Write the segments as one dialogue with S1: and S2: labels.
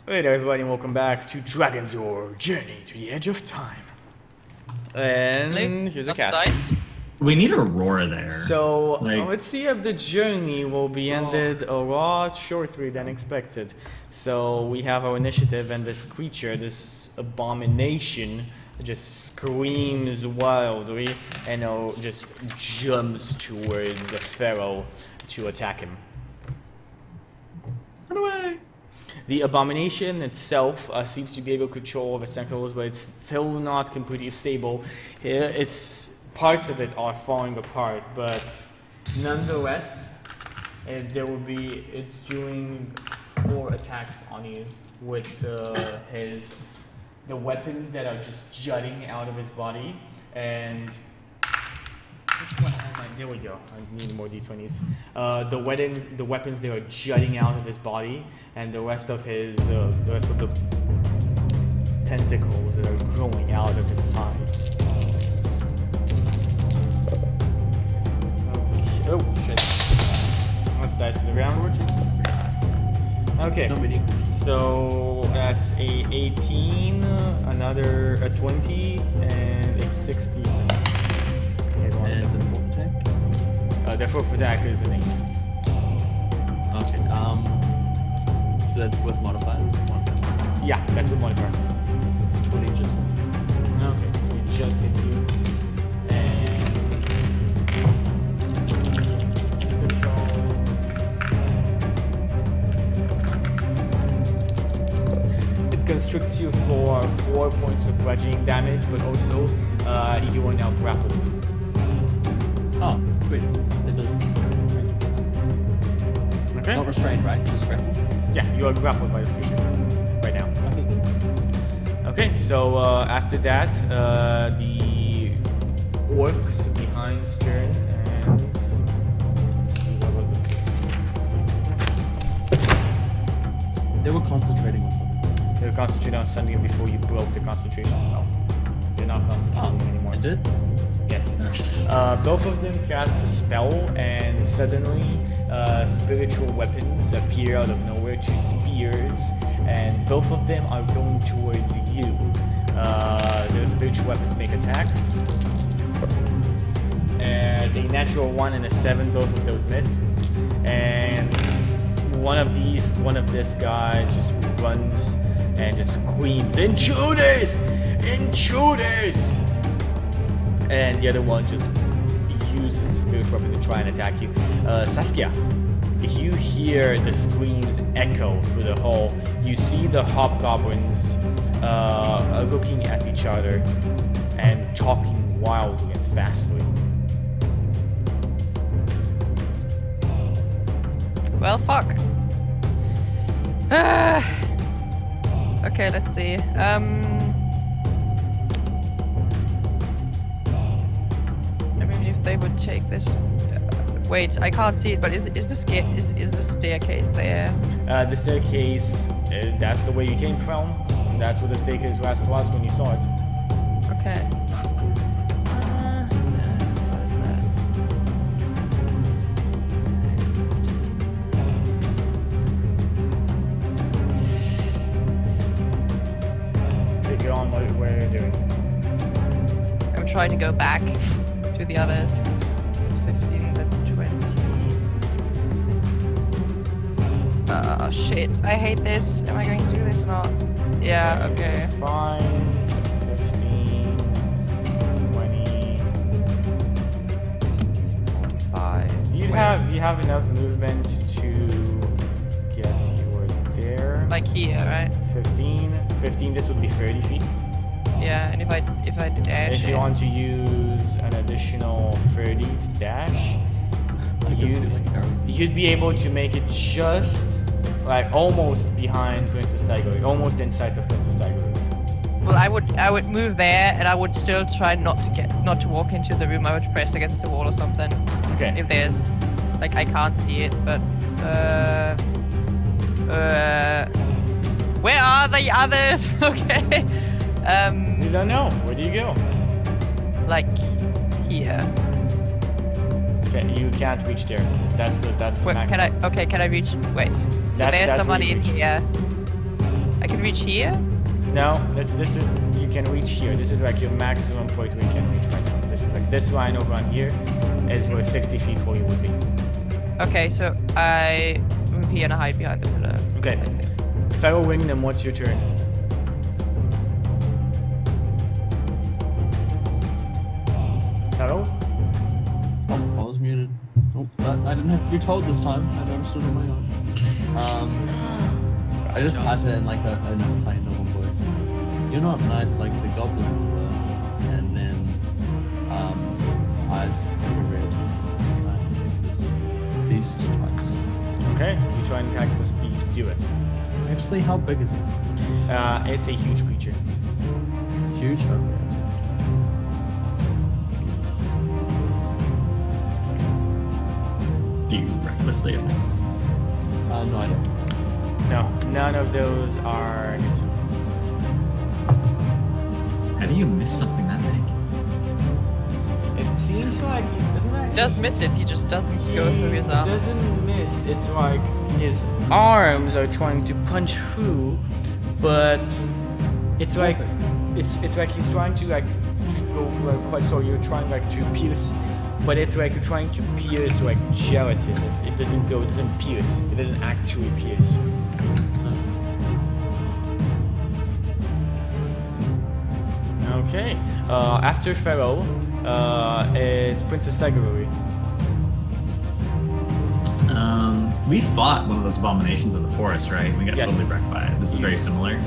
S1: Hey there everybody, and welcome back to Dragon's Roar Journey to the Edge of Time. And here's a cast.
S2: We need a roar there.
S1: So let's see if the journey will be ended a lot shorter than expected. So we have our initiative, and this creature, this abomination, just screams wildly and just jumps towards the pharaoh to attack him.
S2: Run away!
S1: The abomination itself seems to be able to control of its tentacles, but it's still not completely stable. Parts of it are falling apart, but nonetheless, it's doing 4 attacks on you with the weapons that are just jutting out of his body. And there we go. I need more d20s. The weapons that are jutting out of his body, and the rest of the tentacles that are growing out of his sides. Oh shit! Let's dice to the ground. Okay. So that's a 18, another a 20, and a 60.
S2: And the fourth attack?
S1: The fourth attack is an 8.
S2: Okay, so that's with modifier?
S1: Yeah, that's with modifier.
S2: 20 just hits.
S1: Okay, it just hits you. And it constricts you for 4 points of bludgeoning damage, but also you are now grappled.
S2: Oh, sweet. It does.
S1: Okay.
S2: Not restrained, right? Just grappled?
S1: Yeah, you are grappled by this creature right now. Okay, so after that, the orcs behind Stern, and let's see, what was it?
S2: They were concentrating on something.
S1: They were concentrating on something before you broke the concentration spell. They're not concentrating anymore.
S2: I did?
S1: Yes. Both of them cast a spell, and suddenly spiritual weapons appear out of nowhere, 2 spears, and both of them are going towards you. Their spiritual weapons make attacks. And a natural 1 and a 7, both of those miss. And one of this guy just runs and just screams, "Intruders! Intruders!" And the other one just uses the spiritual weapon to try and attack you. Saskia, you hear the screams echo through the hall. You see the hobgoblins looking at each other and talking wildly and fastly.
S3: Well, fuck. Okay, let's see. They would take this. Wait, I can't see it, but is the staircase there?
S1: The staircase, that's the way you came from. And that's where the staircase was when you saw it.
S3: Okay.
S1: Take it on, what are you doing?
S3: I'm trying to go back to the others. That's 15, that's 20. Oh shit, I hate this. Am I going to do this or not? Yeah, okay.
S1: So 5, 15, 20.
S3: 45.
S1: You have enough movement to get you there.
S3: Like here, right?
S1: 15, this would be 30 feet.
S3: Yeah, and if I dash.
S1: If you want to use an additional 30 to dash, you'd be able to make it just like almost behind Princess Tiger, almost in sight of Princess Tiger.
S3: Well, I would move there, and I would still try not to walk into the room. I would press against the wall or something.
S1: Okay.
S3: If there's like I can't see it, but where are the others? Okay.
S1: You don't know. Where do you go?
S3: Like here.
S1: Okay, you can't reach there. That's the
S3: Wait,
S1: max.
S3: can I reach? Wait. So
S1: That's
S3: there's somebody in here. I can reach here?
S1: No, this is, you can reach here. This is like your maximum point where you can reach right now. This is like this line over on here is where 60 feet for you would be.
S3: Okay, so I move here and I hide behind the pillar.
S1: Okay. Feral Wingdom, what's your turn? Feral?
S2: Oh, I was muted. Oh, I didn't have to be told this time. I understood on my own. I just uttered in like a plain normal voice. You're not nice like the goblins were. And then, eyes very red. Try and hit this beast twice.
S1: Okay, you try and attack this beast. Do it.
S2: Actually, how big is it?
S1: It's a huge creature.
S2: Huge? Okay.
S4: Do you recklessly attack?
S2: No, I don't.
S1: No, none of those are hits.
S4: How do you miss something that big?
S1: It seems like he doesn't
S3: He does miss it, he just doesn't go through his arm.
S1: He doesn't miss. It's like his arms are trying to punch through, but it's like it's like he's trying to like go quite so you're trying like to pierce, but it's like you're trying to pierce like gelatin. It doesn't go. It doesn't pierce. It doesn't actually pierce. Okay. After Pharaoh, it's Princess Tigerory.
S4: We fought one of those abominations in the forest, right? We got
S1: Yes.
S4: totally wrecked by it. This is very similar.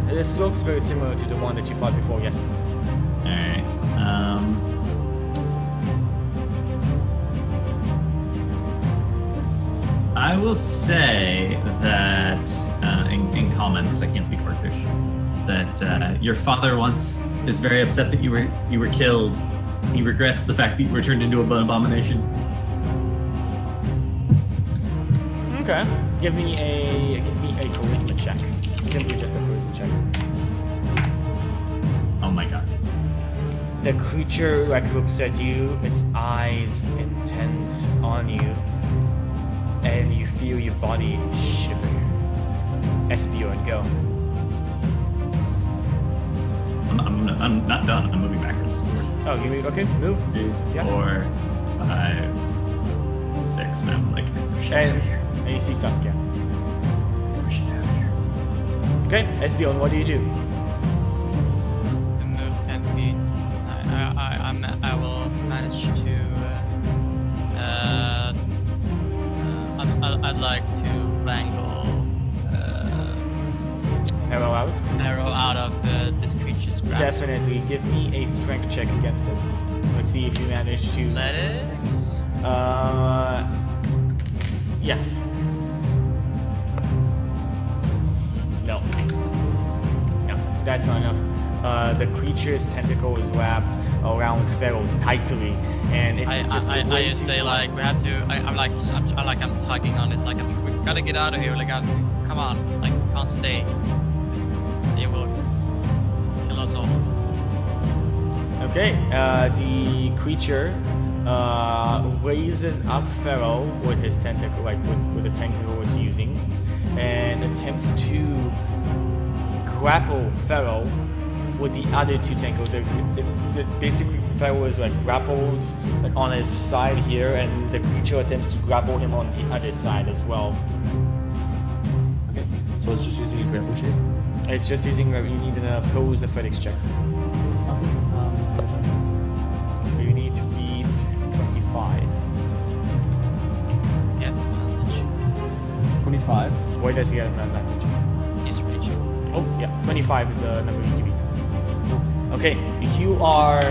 S1: This looks very similar to the one that you fought before. Yes.
S4: Alright. I will say that, in common, because I can't speak Orcish, that your father once is very upset that you were killed. He regrets the fact that you were turned into an abomination.
S1: Okay. Give me a charisma check. Simply just a charisma check.
S4: Oh my god.
S1: The creature like looks at you, its eyes intent on you, and you feel your body shiver. Esbjorn, go.
S4: I'm not done. I'm moving backwards.
S1: Oh, you move? Okay, move.
S4: 2,
S1: Yeah.
S4: 4, 5, 6, and I'm like,
S1: And you see Saskia. Okay, Esbjorn, what do you do?
S5: Move 10 feet. I will manage to. I'd like to wrangle
S1: Arrow out?
S5: arrow out of this creature's grasp.
S1: Definitely. Give me a strength check against it. Let's see if you manage to.
S5: Athletics.
S1: Yes. No. No, that's not enough. The creature's tentacle is wrapped around Pharaoh tightly, and it's just.
S5: I just say like we have to. I'm tugging on it. Like we gotta get out of here. Like come on. Like we can't stay. They will kill us all.
S1: Okay. The creature raises up Pharaoh with his tentacle, like with the tentacle it's using, and attempts to grapple Pharaoh with the other two tentacles. Basically, Pharaoh is like grappled like on his side here, and the creature attempts to grapple him on the other side as well.
S2: Okay. So it's just using a grapple shape?
S1: It's just using. You need an opposed athletics check.
S2: Okay.
S1: So you need to beat 25.
S5: Yes, advantage.
S2: 25.
S1: Why does he get an advantage?
S5: He's reaching.
S1: Oh, yeah, 25 is the number you need to beat. Okay, you are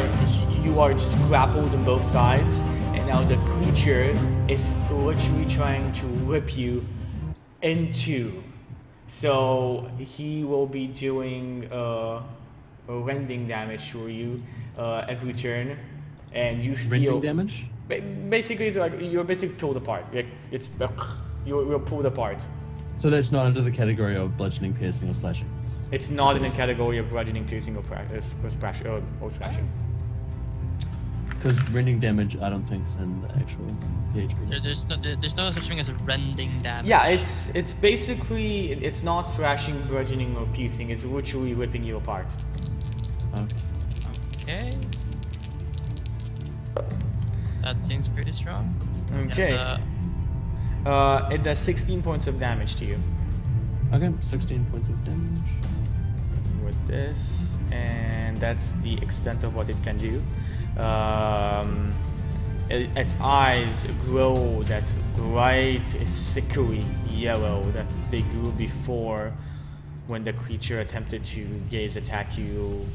S1: just grappled on both sides, and now the creature is literally trying to rip you in two. So he will be doing rending damage to you every turn, and you feel
S2: Rending damage?
S1: Basically, it's like you're basically pulled apart. Like it's you're pulled apart.
S2: So that's not under the category of bludgeoning, piercing, or slashing?
S1: It's not in the category of bludgeoning, piercing, or slashing.
S2: Because rending damage, I don't think's in the actual PHP.
S5: There's no such thing as a rending damage.
S1: Yeah, it's basically, it's not slashing, bludgeoning, or piercing. It's literally ripping you apart.
S5: Okay. That seems pretty strong.
S1: Okay.
S5: Yes,
S1: It does 16 points of damage to you.
S2: Okay, 16 points of damage.
S1: With this, and that's the extent of what it can do. Its eyes glow that bright, sickly yellow that they grew before when the creature attempted to attack you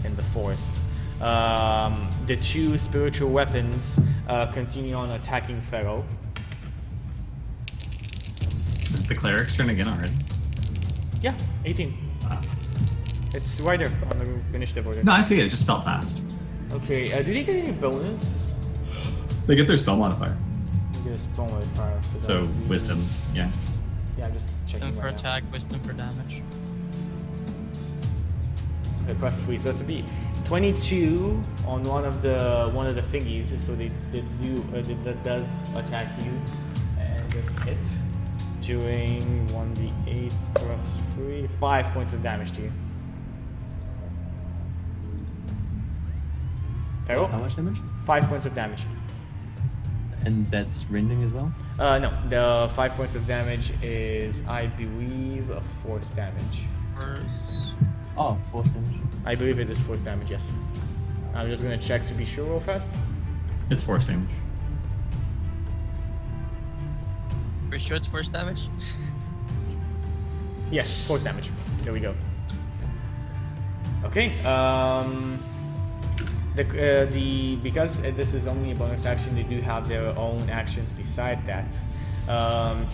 S1: in the forest. The two spiritual weapons continue on attacking Pharaoh.
S4: Is the cleric's turn again already?
S1: Yeah, 18. It's right there on the initiative order.
S4: No, I see it. It just fell fast.
S1: Okay, did he get any bonus?
S4: They get their spell modifier.
S1: You get a spell modifier.
S4: So
S1: that-
S4: wisdom, yeah.
S1: Yeah, I'm just checking.
S5: wisdom for
S1: right now.
S5: attack, wisdom for damage.
S1: Okay, plus 3, so it's a beat. 22 on one of the thingies, so that does attack you and just hit, doing 1d8 plus 3, 5 points of damage to you. Pharaoh?
S2: How much damage?
S1: 5 points of damage.
S2: And that's rending as well?
S1: No, the 5 points of damage is, I believe, a force damage.
S2: Oh, force damage.
S1: I believe it is force damage, yes. I'm just gonna check to be sure real fast.
S4: It's force damage.
S5: Pretty sure it's force damage.
S1: Yes, force damage. There we go. Okay. Because this is only a bonus action, they do have their own actions besides that.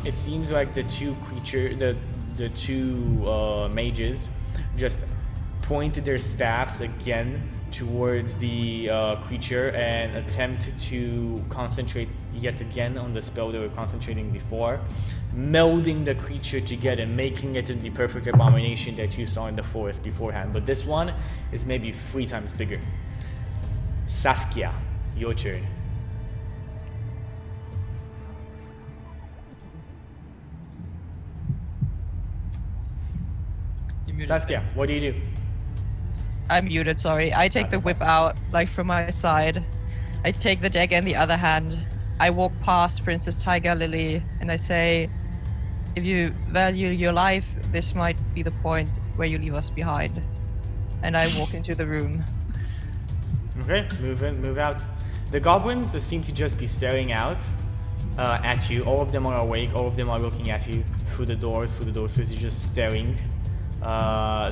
S1: It seems like the two mages just pointed their staffs again towards the creature and attempt to concentrate yet again on the spell they were concentrating before, melding the creature together, making it into the perfect abomination that you saw in the forest beforehand. But this one is maybe 3 times bigger. Saskia, your turn. Saskia, what do you do?
S3: I'm muted, sorry. I take the whip out, like, from my side. I take the dagger in the other hand. I walk past Princess Tiger Lily, and I say, if you value your life, this might be the point where you leave us behind. And I walk into the room.
S1: Okay, move in, move out. The goblins seem to just be staring out at you. All of them are awake, all of them are looking at you through the doors, so you're just staring. They're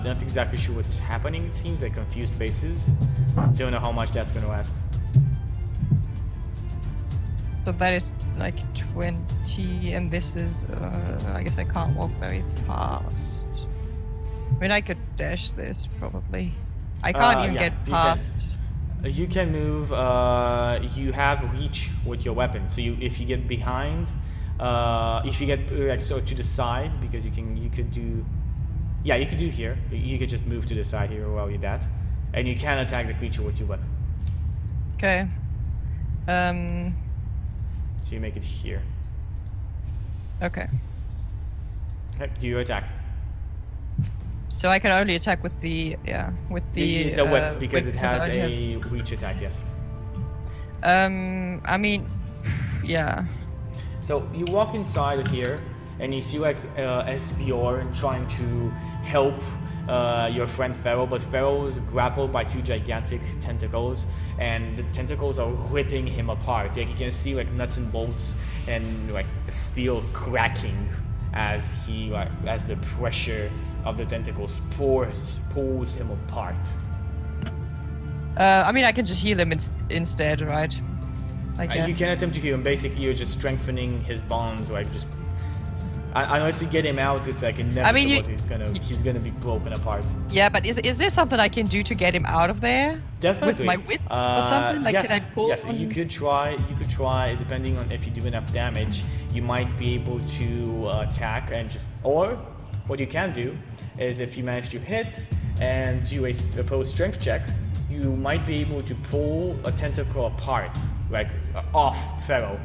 S1: not exactly sure what's happening, it seems, like confused faces. Don't know how much that's gonna last.
S3: So that is like 20, and this is, I guess I can't walk very fast. I mean, I could dash this, probably. I can't even get past.
S1: You can move, you have reach with your weapon. So if you get behind, if you get like so to the side, because you could do, yeah, you could do here. You could just move to the side here while you do that. And you can attack the creature with your weapon.
S3: Okay.
S1: So you make it here.
S3: Okay.
S1: Okay, do you attack?
S3: So I can only attack with the, with the
S1: whip, because
S3: whip,
S1: it has
S3: I have-
S1: a reach attack, yes.
S3: I mean, yeah.
S1: So you walk inside of here, and you see like Esbjorn trying to help your friend Pharaoh, but Pharaoh is grappled by 2 gigantic tentacles, and the tentacles are ripping him apart. Like you can see like nuts and bolts and like steel cracking as as the pressure of the tentacles pulls him apart.
S3: I mean, I can just heal him instead, right? I guess.
S1: You can attempt to heal him. Basically, you're just strengthening his bonds, like just. Unless you get him out, it's like inevitable.
S3: I mean,
S1: he's gonna be broken apart.
S3: Yeah, but is there something I can do to get him out of there?
S1: Definitely.
S3: With my whip or something? Like,
S1: yes,
S3: can I pull?
S1: yes, you could try. Depending on if you do enough damage, you might be able to attack and just. Or what you can do is if you manage to hit and do a opposed strength check, you might be able to pull a tentacle apart, like off Pharaoh.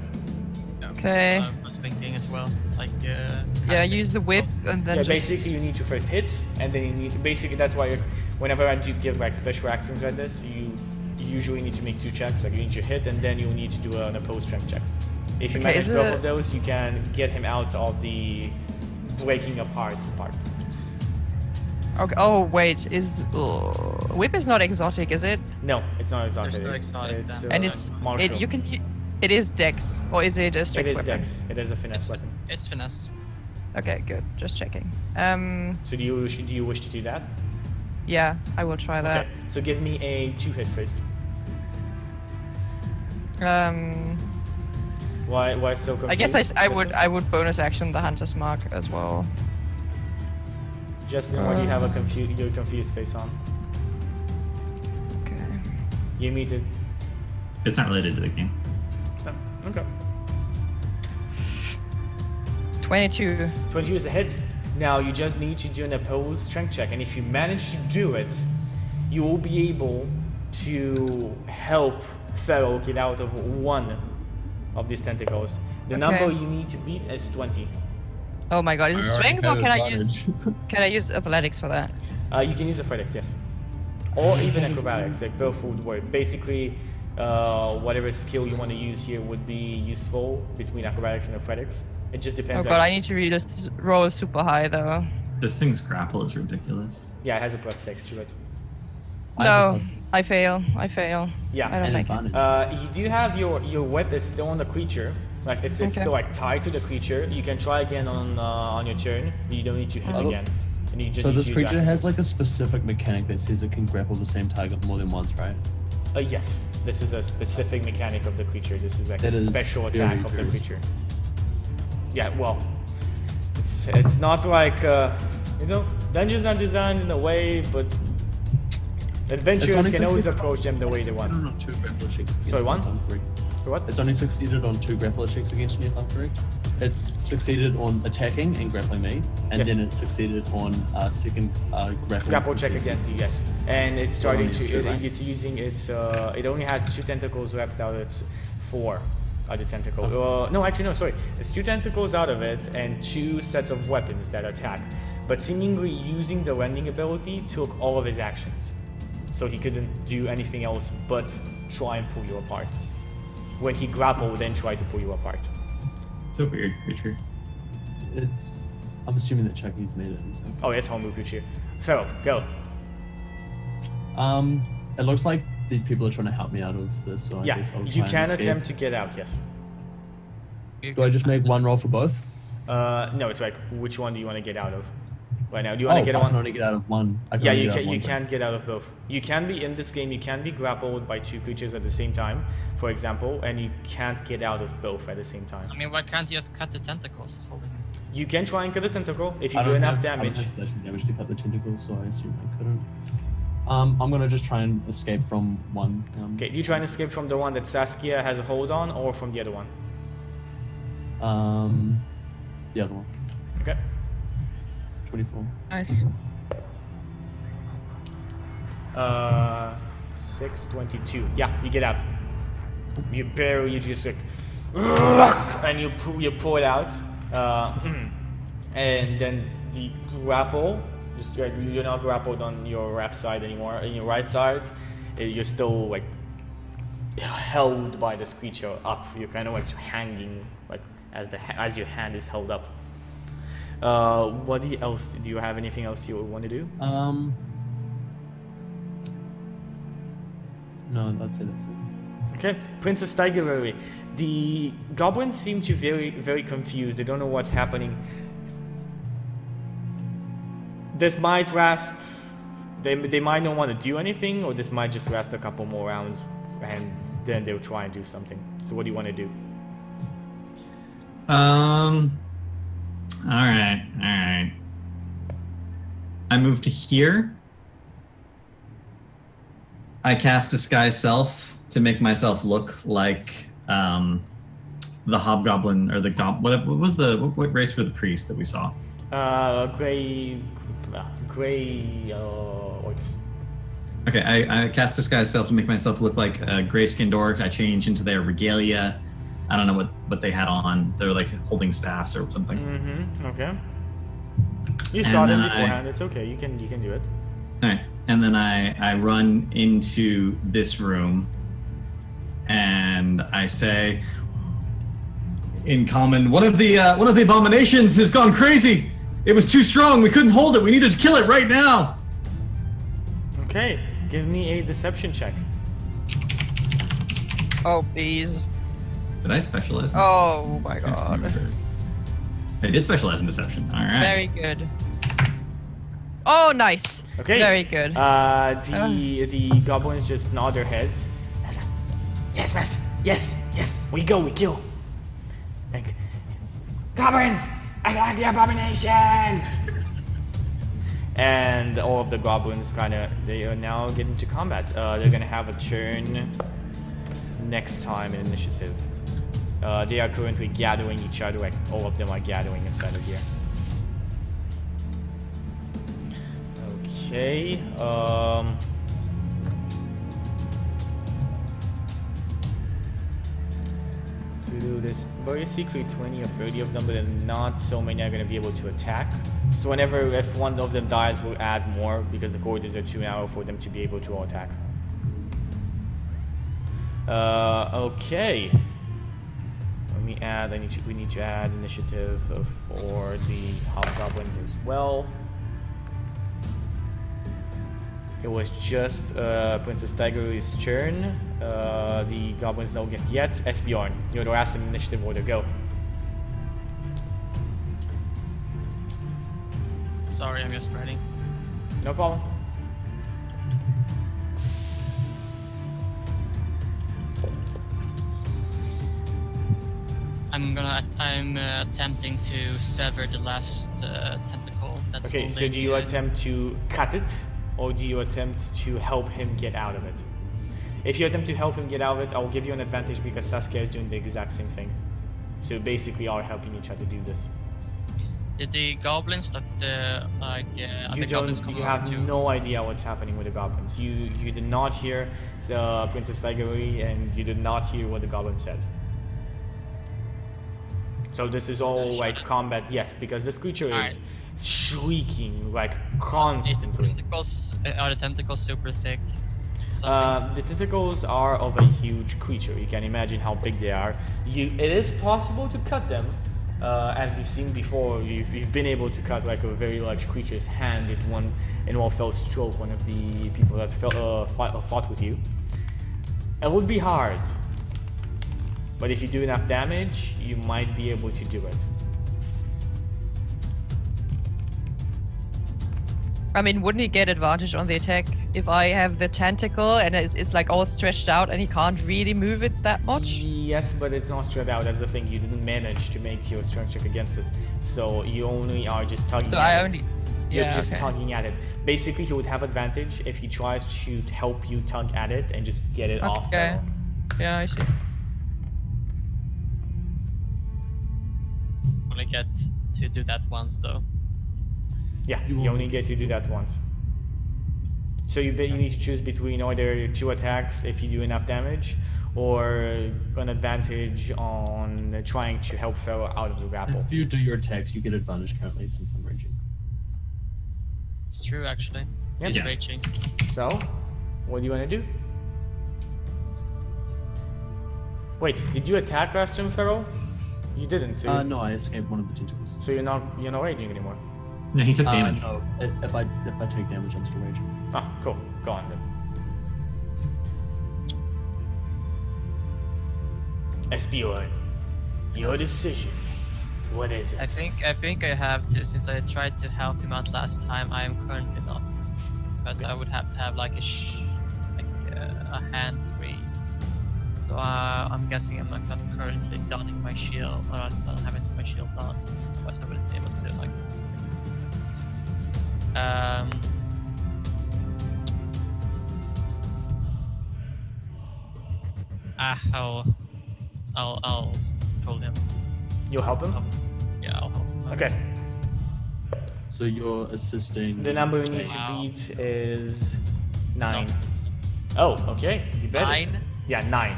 S3: Okay.
S5: I was thinking as well. Like,
S3: Yeah, use the whip and then
S1: Yeah,
S3: just...
S1: basically you need to first hit, and then you need, basically that's why whenever I do give like special actions like this, you usually need to make 2 checks, like you need to hit and then you need to do an opposed strength check. If you manage both of those, you can get him out of the breaking apart part.
S3: Okay. Oh wait, whip is not exotic, is it?
S1: No, it's not exotic.
S5: There's no exotic then.
S3: And it's
S1: martial.
S3: it is dex, or is it a strength
S1: It is
S3: weapon?
S1: dex. It is a finesse weapon.
S5: It's finesse.
S3: Okay, good. Just checking.
S1: So do you wish to do that?
S3: Yeah, I will try that.
S1: Okay. So give me a 2-hit first. Why so confused?
S3: I guess I would bonus action the hunter's mark as well.
S1: Justin, why do you have your confused face on?
S3: Okay.
S1: You muted.
S4: It's not related to the game.
S1: Oh, okay.
S3: 22.
S1: 22 is a hit. Now you just need to do an opposed strength check, and if you manage to do it, you will be able to help Pharaoh get out of one of these tentacles. The number you need to beat is 20.
S3: Oh my god, is it strength or can I use athletics for that?
S1: You can use athletics, yes. Or even acrobatics, like both would work. Basically, whatever skill you want to use here would be useful between acrobatics and athletics. It just depends.
S3: Oh god, I need to roll super high though.
S4: This thing's grapple is ridiculous.
S1: Yeah, it has a +6 to it.
S3: No, I fail.
S1: Yeah.
S3: I don't make it.
S1: You do have your whip is still on the creature. Like it's still like tied to the creature. You can try again on your turn. You don't need to hit again. And you just
S2: So
S1: need
S2: this
S1: to use
S2: creature
S1: action.
S2: has like a specific mechanic that says it can grapple the same target more than once, right?
S1: Yes, this is a specific mechanic of the creature. This is like
S2: That
S1: a
S2: is
S1: special
S2: very
S1: attack of the
S2: gross.
S1: creature. Yeah, well, it's not like dungeons are designed in a way, but adventurers can always approach them the way they want.
S2: On 2 grapple checks against
S1: Sorry,
S2: me,
S1: one?
S2: if I'm correct.
S1: What?
S2: It's only succeeded on 2 grapple checks against me, if I'm correct. It's succeeded on attacking and grappling me, and
S1: Yes.
S2: then it's succeeded on second
S1: Grapple check against you, yes. And it's starting
S2: only
S1: to,
S2: two, right?
S1: it's using its, it only has 2 tentacles left out of its 4 other tentacles. No, actually, no, sorry. It's 2 tentacles out of it and 2 sets of weapons that attack. But seemingly using the rending ability took all of his actions. So he couldn't do anything else but try and pull you apart. When he grappled, then try to pull you apart.
S4: It's a weird creature.
S2: I'm assuming that Chucky's made it himself.
S1: Oh, it's Homebrew creature. Pharaoh, go.
S2: It looks like these people are trying to help me out of this, so I
S1: Yeah,
S2: guess I'll
S1: you
S2: try
S1: can
S2: and escape.
S1: attempt to get out, yes.
S2: Do I just make one roll for both?
S1: No, it's like, which one do you want to get out of right now? Do you want to get
S2: I
S1: one?
S2: can only get out of one.
S1: Yeah, you can get out of both. You can be in this game. You can be grappled by 2 creatures at the same time, for example, and you can't get out of both at the same time.
S5: I mean, why can't you just cut the tentacles? It's holding him.
S1: You can try and cut a tentacle if you
S2: I
S1: do
S2: don't
S1: enough
S2: have- I don't
S1: damage.
S2: have slashing damage to cut the tentacles, so I assume I couldn't. I'm gonna just try and escape from one.
S1: Okay, do you try and escape from the one that Saskia has a hold on, or from the other one?
S2: The other one.
S1: Okay.
S2: 24.
S3: Nice.
S1: 622. Yeah, you get out. You just like, and you pull it out, and then the grapple. Just you're not grappled on your left side anymore. On your right side, you're still like held by this creature up. You're kind of like hanging, like as your hand is held up. What else? Do you have anything else you want to do?
S2: No, that's it.
S1: Okay, Princess Tiger Lily. The goblins seem to be very confused. They don't know what's happening. This might last. They might not want to do anything, or this might just last a couple more rounds, and then they'll try and do something. So, what do you want to do?
S4: All right. I move to here. I cast Disguise Self to make myself look like the hobgoblin or the what race were the priests that we saw?
S1: Gray orcs.
S4: Okay, I cast disguise self to make myself look like a gray-skinned orc. I change into their regalia. I don't know what they had on. They're like holding staffs or something.
S1: Mm-hmm. Okay. You saw them beforehand. It's okay. You can do it.
S4: All right, and then I run into this room, and I say, in common, one of the abominations has gone crazy. It was too strong. We couldn't hold it. We needed to kill it right now.
S1: Okay, give me a deception check.
S3: Oh, please.
S4: Did I specialize in
S3: Oh my
S4: deception?
S3: god.
S4: I did specialize in deception. All right.
S3: Very good. Oh, nice.
S1: Okay.
S3: Very good.
S1: The goblins just nod their heads. Yes, master. Yes. We kill. Like, goblins! I got the abomination! And all of the goblins they are now getting to combat. They're gonna have a turn next time in initiative. They are currently gathering each other, like all of them are gathering inside of here. Okay, to do this, basically 20 or 30 of them, but then not so many are going to be able to attack. So if one of them dies, we'll add more because the corridors are too narrow for them to be able to attack. Okay. Let me add. We need to add initiative for the hobgoblins as well. It was just Princess Tiger's turn. The goblins don't get yet. Esbjorn, you're the last in initiative order. Go.
S5: Sorry, I'm just writing.
S1: No problem.
S5: I'm attempting to sever the last tentacle. That's
S1: Okay, so do you attempt to cut it, or do you attempt to help him get out of it? If you attempt to help him get out of it, I'll give you an advantage because Saskia is doing the exact same thing. So basically, are helping each other do this.
S5: Did the goblins that
S1: You have no idea what's happening with the goblins. You did not hear Princess Tigery, and you did not hear what the goblin said. So this is all like combat, yes, because this creature is shrieking like constantly.
S5: Are the tentacles super thick?
S1: The tentacles are of a huge creature. You can imagine how big they are. It is possible to cut them. As you've seen before, you've been able to cut like a very large creature's hand in one fell stroke, one of the people that fought with you. It would be hard, but if you do enough damage, you might be able to do it.
S3: I mean, wouldn't he get advantage on the attack if I have the tentacle and it's like all stretched out and he can't really move it that much?
S1: Yes, but it's not stretched out. That's the thing. You didn't manage to make your strength check against it, so you only are just tugging at it. You're just tugging at it. Basically, he would have advantage if he tries to help you tug at it and just get it off.
S3: Okay. Yeah, I see.
S5: Only get to do that once though.
S1: Yeah, you only get to do that once. So you need to choose between either 2 attacks if you do enough damage, or an advantage on trying to help Pharaoh out of the grapple.
S2: If you do your attacks, you get advantage currently since I'm raging.
S5: It's true, actually.
S1: Yep.
S5: He's raging.
S1: So, what do you want to do? Wait, did you attack last turn, Pharaoh? You didn't. So
S2: no, I escaped one of the tentacles.
S1: So you're not raging anymore.
S4: No, he took damage.
S2: No, if I take damage, I'm still raging.
S1: Ah, cool. Go on then. Esbjorn, your decision. What is it?
S5: I think I have to, since I tried to help him out last time. I am currently not, because I would have to have like a hand free. So I'm guessing I'm not currently donning my shield, or not having my shield on. Otherwise I wouldn't be able to like. I'll pull him.
S1: You'll help him?
S5: Yeah, I'll help him.
S1: Okay.
S2: So you're assisting.
S1: The number we need to beat is 9.
S5: No.
S1: Oh, okay. You better.
S5: 9.
S1: Yeah, 9.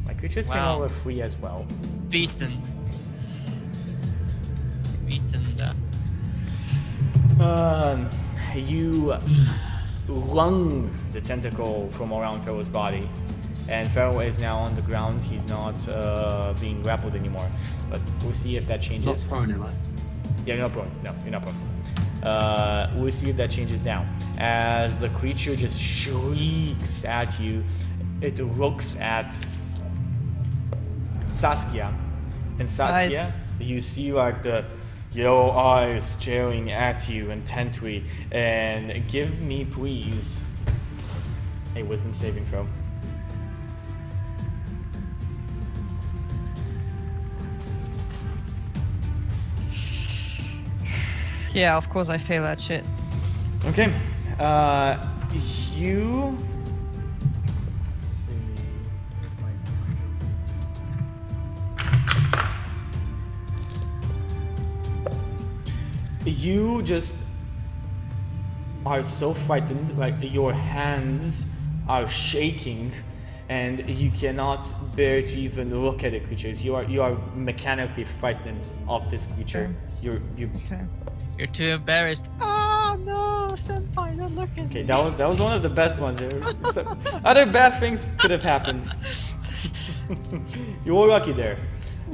S1: My creatures came
S5: Wow.
S1: over 3 as well.
S5: Beaten. Beaten.
S1: You wrung the tentacle from around Pharaoh's body, and Pharaoh is now on the ground. He's not being grappled anymore. But we'll see if that
S2: Not
S1: changes.
S2: prone, am I?
S1: Yeah, you're not prone. No, you're not prone. We'll see if that changes now. As the creature just shrieks at you, it looks at Saskia. And Saskia, you see like the yellow eyes staring at you intently. And give me, please, a wisdom saving throw.
S3: Yeah, of course I fail that shit.
S1: Okay. You. You just are so frightened, like your hands are shaking, and you cannot bear to even look at the creatures. You are mechanically frightened of this creature. You.
S3: Okay.
S5: You're too embarrassed. Oh no, senpai, don't look at
S1: Okay,
S5: me.
S1: that was one of the best ones here. Other bad things could have happened. You were lucky there.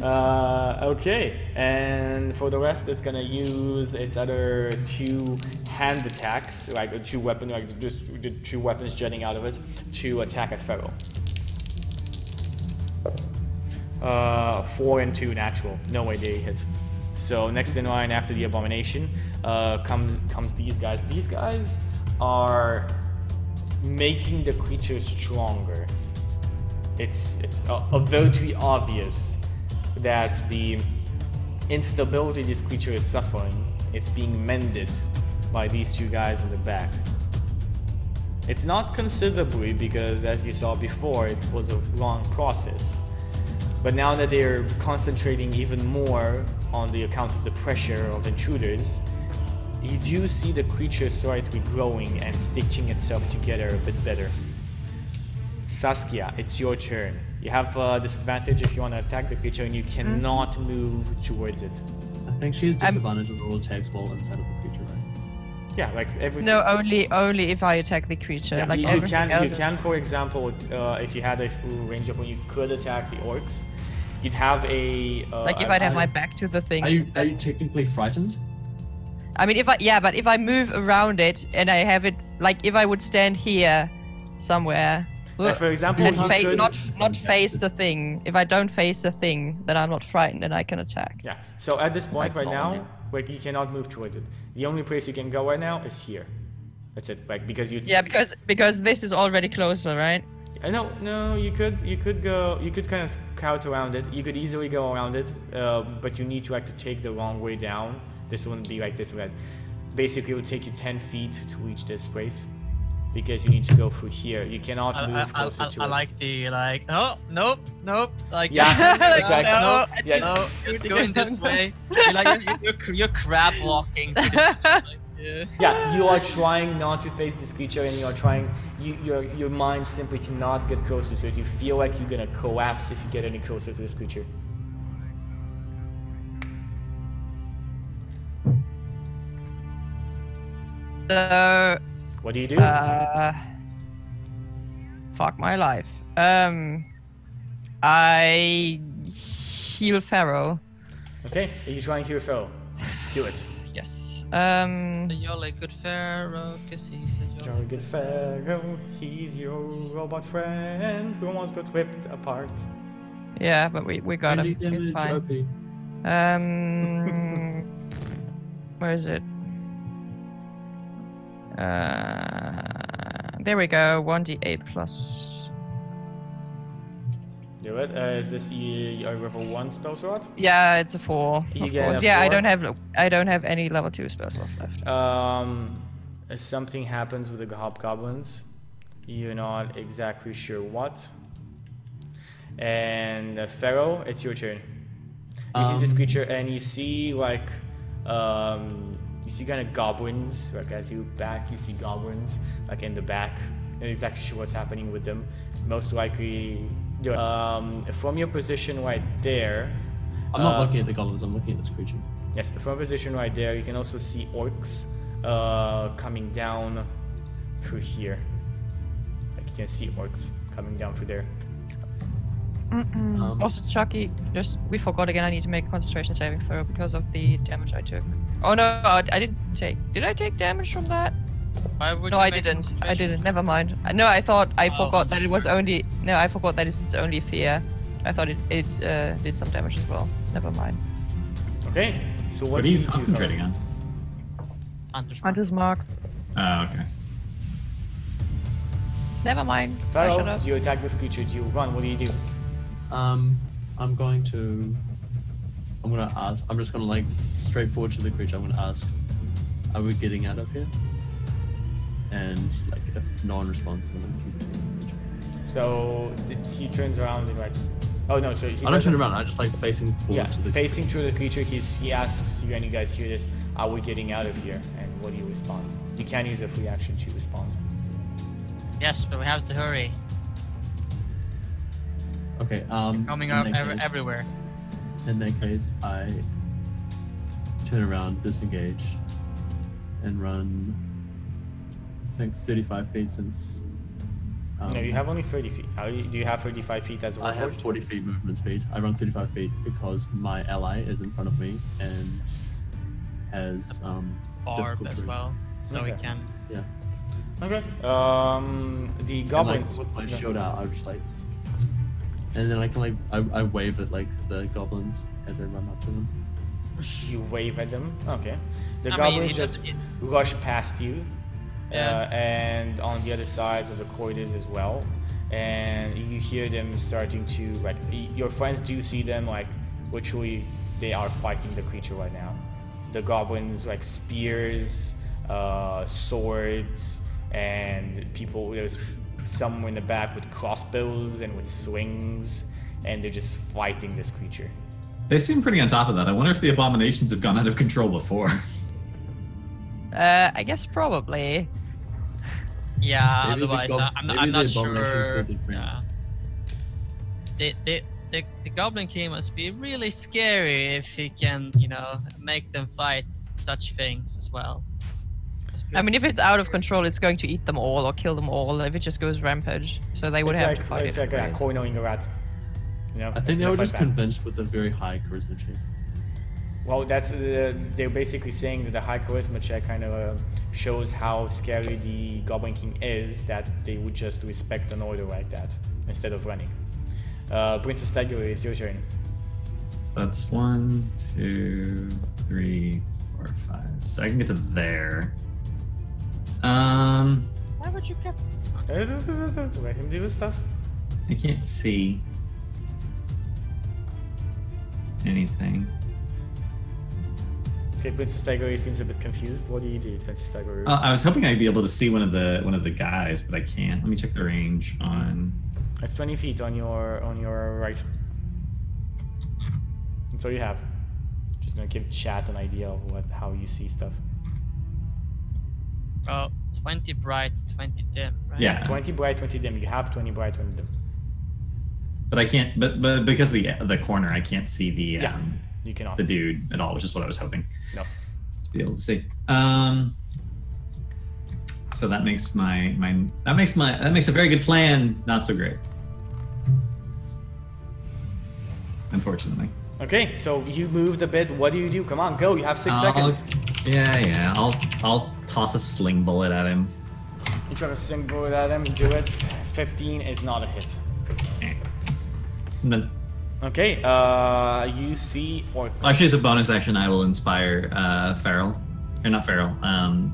S1: Okay, and for the rest, it's gonna use its other 2 hand attacks, like 2 weapons, like just the 2 weapons jutting out of it, to attack at Pharaoh. 4 and 2 natural. No way they hit. So next in line after the abomination comes these guys. These guys are making the creature stronger. It's very obvious that the instability this creature is suffering, it's being mended by these 2 guys in the back. It's not considerably because, as you saw before, it was a long process. But now that they're concentrating even more on the account of the pressure of intruders, you do see the creature slightly growing and stitching itself together a bit better. Saskia, it's your turn. You have a disadvantage if you want to attack the creature, and you cannot move towards it.
S2: I think she has disadvantage on all attacks while inside of the creature, right?
S1: Yeah, like everything.
S3: No, only if I attack the creature.
S1: Yeah,
S3: like
S1: you
S3: everything
S1: can,
S3: else
S1: you
S3: is-
S1: can, for example, if you had a full range up when you could attack the orcs, you'd have a.
S3: Like if I'd have my back to the thing.
S2: Are you technically frightened?
S3: I mean, but if I move around it and I have it, like if I would stand here somewhere,
S1: Like, for example,
S3: and
S1: you could.
S3: not face the thing. If I don't face the thing, then I'm not frightened and I can attack.
S1: Yeah. So at this point
S3: Like
S1: right now,
S3: normally.
S1: like you cannot move towards it. The only place you can go right now is here. That's it. Like because you.
S3: Yeah, because this is already closer, right?
S1: No, you could go, you could kind of scout around it. You could easily go around it, but you need to actually take the long way down. This wouldn't be like this, but basically it would take you 10 feet to reach this place, because you need to go through here. You cannot move closer to
S5: I
S1: it.
S5: like the oh nope. Like
S1: Yeah, exactly.
S5: No,
S1: Yeah.
S5: no, just going this way. You're crab walking. To the, yeah.
S1: Yeah, you are trying not to face this creature, and you are trying. Your mind simply cannot get closer to it. You feel like you're gonna collapse if you get any closer to this creature.
S3: So,
S1: What do you do?
S3: fuck my life. I heal Pharaoh.
S1: Okay, are you trying to heal Pharaoh? Do it.
S3: Yes.
S5: A jolly good pharaoh, 'cause he's a
S1: Jolly good Pharaoh, he's your robot friend who almost got whipped apart.
S3: Yeah, but we got him.
S2: Melee
S3: He's
S2: damage,
S3: fine.
S2: OP.
S3: Where is it? There we go. 1d8 plus.
S1: Do it. Is this your level 1 spell slot?
S3: Yeah, it's a 4.
S1: You
S3: Of
S1: get
S3: course.
S1: a
S3: Yeah,
S1: 4?
S3: I don't have any level 2 spell slots left.
S1: Something happens with the hobgoblins. You're not exactly sure what. And Pharaoh, it's your turn. You see this creature, and you see like You see kind of goblins, like as you back, you see goblins like in the back. Not exactly sure what's happening with them. Most likely, from your position right there.
S2: I'm not looking at the goblins. I'm looking at this creature.
S1: Yes, from a position right there, you can also see orcs coming down through here. Like you can see orcs coming down through there.
S3: Also, Chucky, we forgot again. I need to make a concentration saving throw because of the damage I took. Oh no, I didn't take. Did I take damage from that?
S5: Why would
S3: No,
S5: you
S3: I
S5: make
S3: didn't. I
S5: concentration?
S3: didn't. Never mind. No, I thought I forgot that it was only. No, I forgot that it's only fear. I thought it did some damage as well. Never mind.
S1: Okay, so
S4: What are
S1: do
S4: you
S1: do,
S4: concentrating on?
S3: Hunter's mark.
S4: Oh, okay.
S3: Never mind. I should
S1: Pharaoh,
S3: have.
S1: you attack this creature. Do you run? What do you do?
S2: I'm going to. I'm gonna ask. I'm just gonna like straight forward to the creature. I'm gonna ask, "Are we getting out of here?" And like, if no one responds, I'm gonna keep attacking the creature.
S1: So he turns around and like, oh no, so he
S2: I don't
S1: doesn't-
S2: turn around. I just like facing forward
S1: Yeah,
S2: to the
S1: facing through the creature. He asks you, and you guys hear this. Are we getting out of here? And what do you respond? You can use a free action to respond.
S5: Yes, but we have to hurry.
S2: Okay.
S5: Coming
S2: in
S5: up
S2: that case-
S5: everywhere.
S2: In that case, I turn around, disengage, and run. I think 35 feet since.
S1: No, you have only 30 feet. Do you have 35 feet as well?
S2: I have 40 feet movement speed. I run 35 feet because my ally is in front of me and has
S5: Barb
S2: difficult
S5: as
S2: terrain.
S5: well, so we
S1: Okay.
S5: can.
S2: Yeah.
S1: Okay. The
S2: And,
S1: goblins.
S2: like, with my shield out, I just like, and then I can like I wave at like the goblins as I run up to them.
S1: You wave at them. Okay. The
S5: I mean,
S1: goblins
S5: it
S1: just
S5: doesn't-
S1: rush past you.
S5: Yeah.
S1: And on the other sides of the corridors as well. And you hear them starting to, like, your friends do see them, like, literally, they are fighting the creature right now. The goblins, like, spears, swords, and people, there's some in the back with crossbows and with slings, and they're just fighting this creature.
S4: They seem pretty on top of that. I wonder if the abominations have gone out of control before.
S3: I guess probably.
S5: Yeah.
S2: Maybe the
S5: Otherwise, I'm
S2: maybe
S5: not
S2: the abomination
S5: sure.
S2: killed the prince.
S5: Yeah. The goblin king must be really scary if he can, make them fight such things as well. Must be-
S3: I mean, if it's out of control, it's going to eat them all or kill them all if it just goes rampage. So they would
S1: It's
S3: have
S1: like,
S3: to fight
S1: it's
S3: it.
S1: like a
S3: anyways.
S1: cornering a rat. You know,
S2: I
S1: it's
S2: think they
S1: gonna
S2: were
S1: fight
S2: just
S1: back.
S2: convinced with a very high charisma check.
S1: Well, that's they're basically saying that the high charisma check kind of shows how scary the Goblin King is, that they would just respect an order like that instead of running. Princess Tiger, it's your turn.
S4: That's 1, 2, 3, 4, 5. So I can get to there.
S5: Why would you care?
S1: Let him do his stuff.
S4: I can't see anything.
S1: Okay, Princess Tiger seems a bit confused. What do you do, Princess Tiger?
S4: I was hoping I'd be able to see one of the guys, but I can't. Let me check the range on.
S1: It's 20 feet on your right. That's all you have. Just gonna give chat an idea of how you see stuff.
S5: Well, 20 bright, 20 dim, right?
S4: Yeah,
S1: 20 bright, 20 dim. You have 20 bright, 20 dim.
S4: but I can't. But because of the corner, I can't see the
S1: Yeah. You cannot.
S4: the dude at all, which is what I was hoping
S1: No.
S4: to be able to see. So that makes that makes a very good plan not so great. Unfortunately.
S1: Okay, so you moved a bit. What do you do? Come on, go. You have 6 seconds.
S4: Yeah. I'll toss a sling bullet at him.
S1: You try to sing bullet at him. Do it. 15 is not a hit.
S4: Eh. And then,
S1: Okay, you see orcs.
S4: actually, as a bonus action, I will inspire Feral, or not Feral,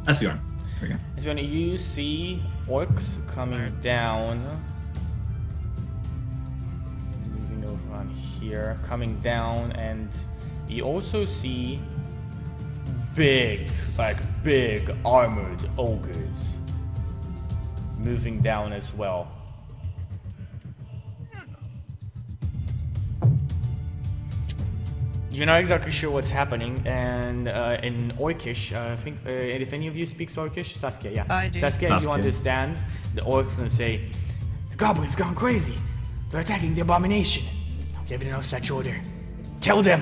S4: Esbjorn. There we go.
S1: It's when you see orcs coming down. Moving over on here, coming down, and you also see big armored ogres moving down as well. You're not exactly sure what's happening, and in Orcish, I think, if any of you speaks Orcish, Saskia, yeah.
S3: I do.
S1: Saskia, you
S4: Saskia.
S1: understand, the orc's gonna say, the goblin's gone crazy. They're attacking the abomination. I'll give you no such order. Kill them.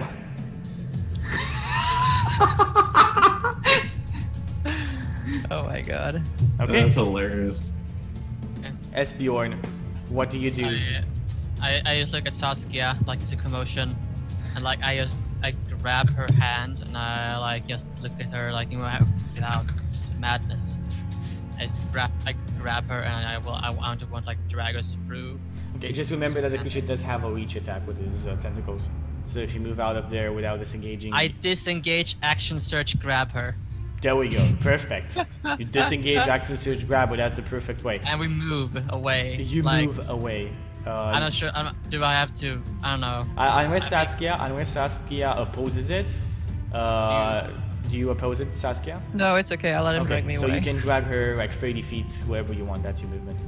S3: Oh my god.
S1: Okay.
S4: That's hilarious.
S1: Esbjorn, what do you do?
S5: I just look at Saskia like it's a commotion, and like I grab her hand and I like just look at her like without just madness. I grab her and I want to like drag us through.
S1: Okay, just remember that the creature does have a reach attack with his tentacles. So if you move out of there without disengaging...
S5: I disengage, action search, grab her.
S1: There we go, perfect. You disengage, action search, grab her, that's the perfect way.
S5: And we move away.
S1: You
S5: like,
S1: move away.
S5: I'm not sure, do I have to, I don't know.
S1: Unless Saskia opposes it, do you oppose it, Saskia?
S3: No, it's okay. I'll let him drag me
S1: so
S3: away.
S1: you can drag her like 30 feet wherever you want, that's your movement.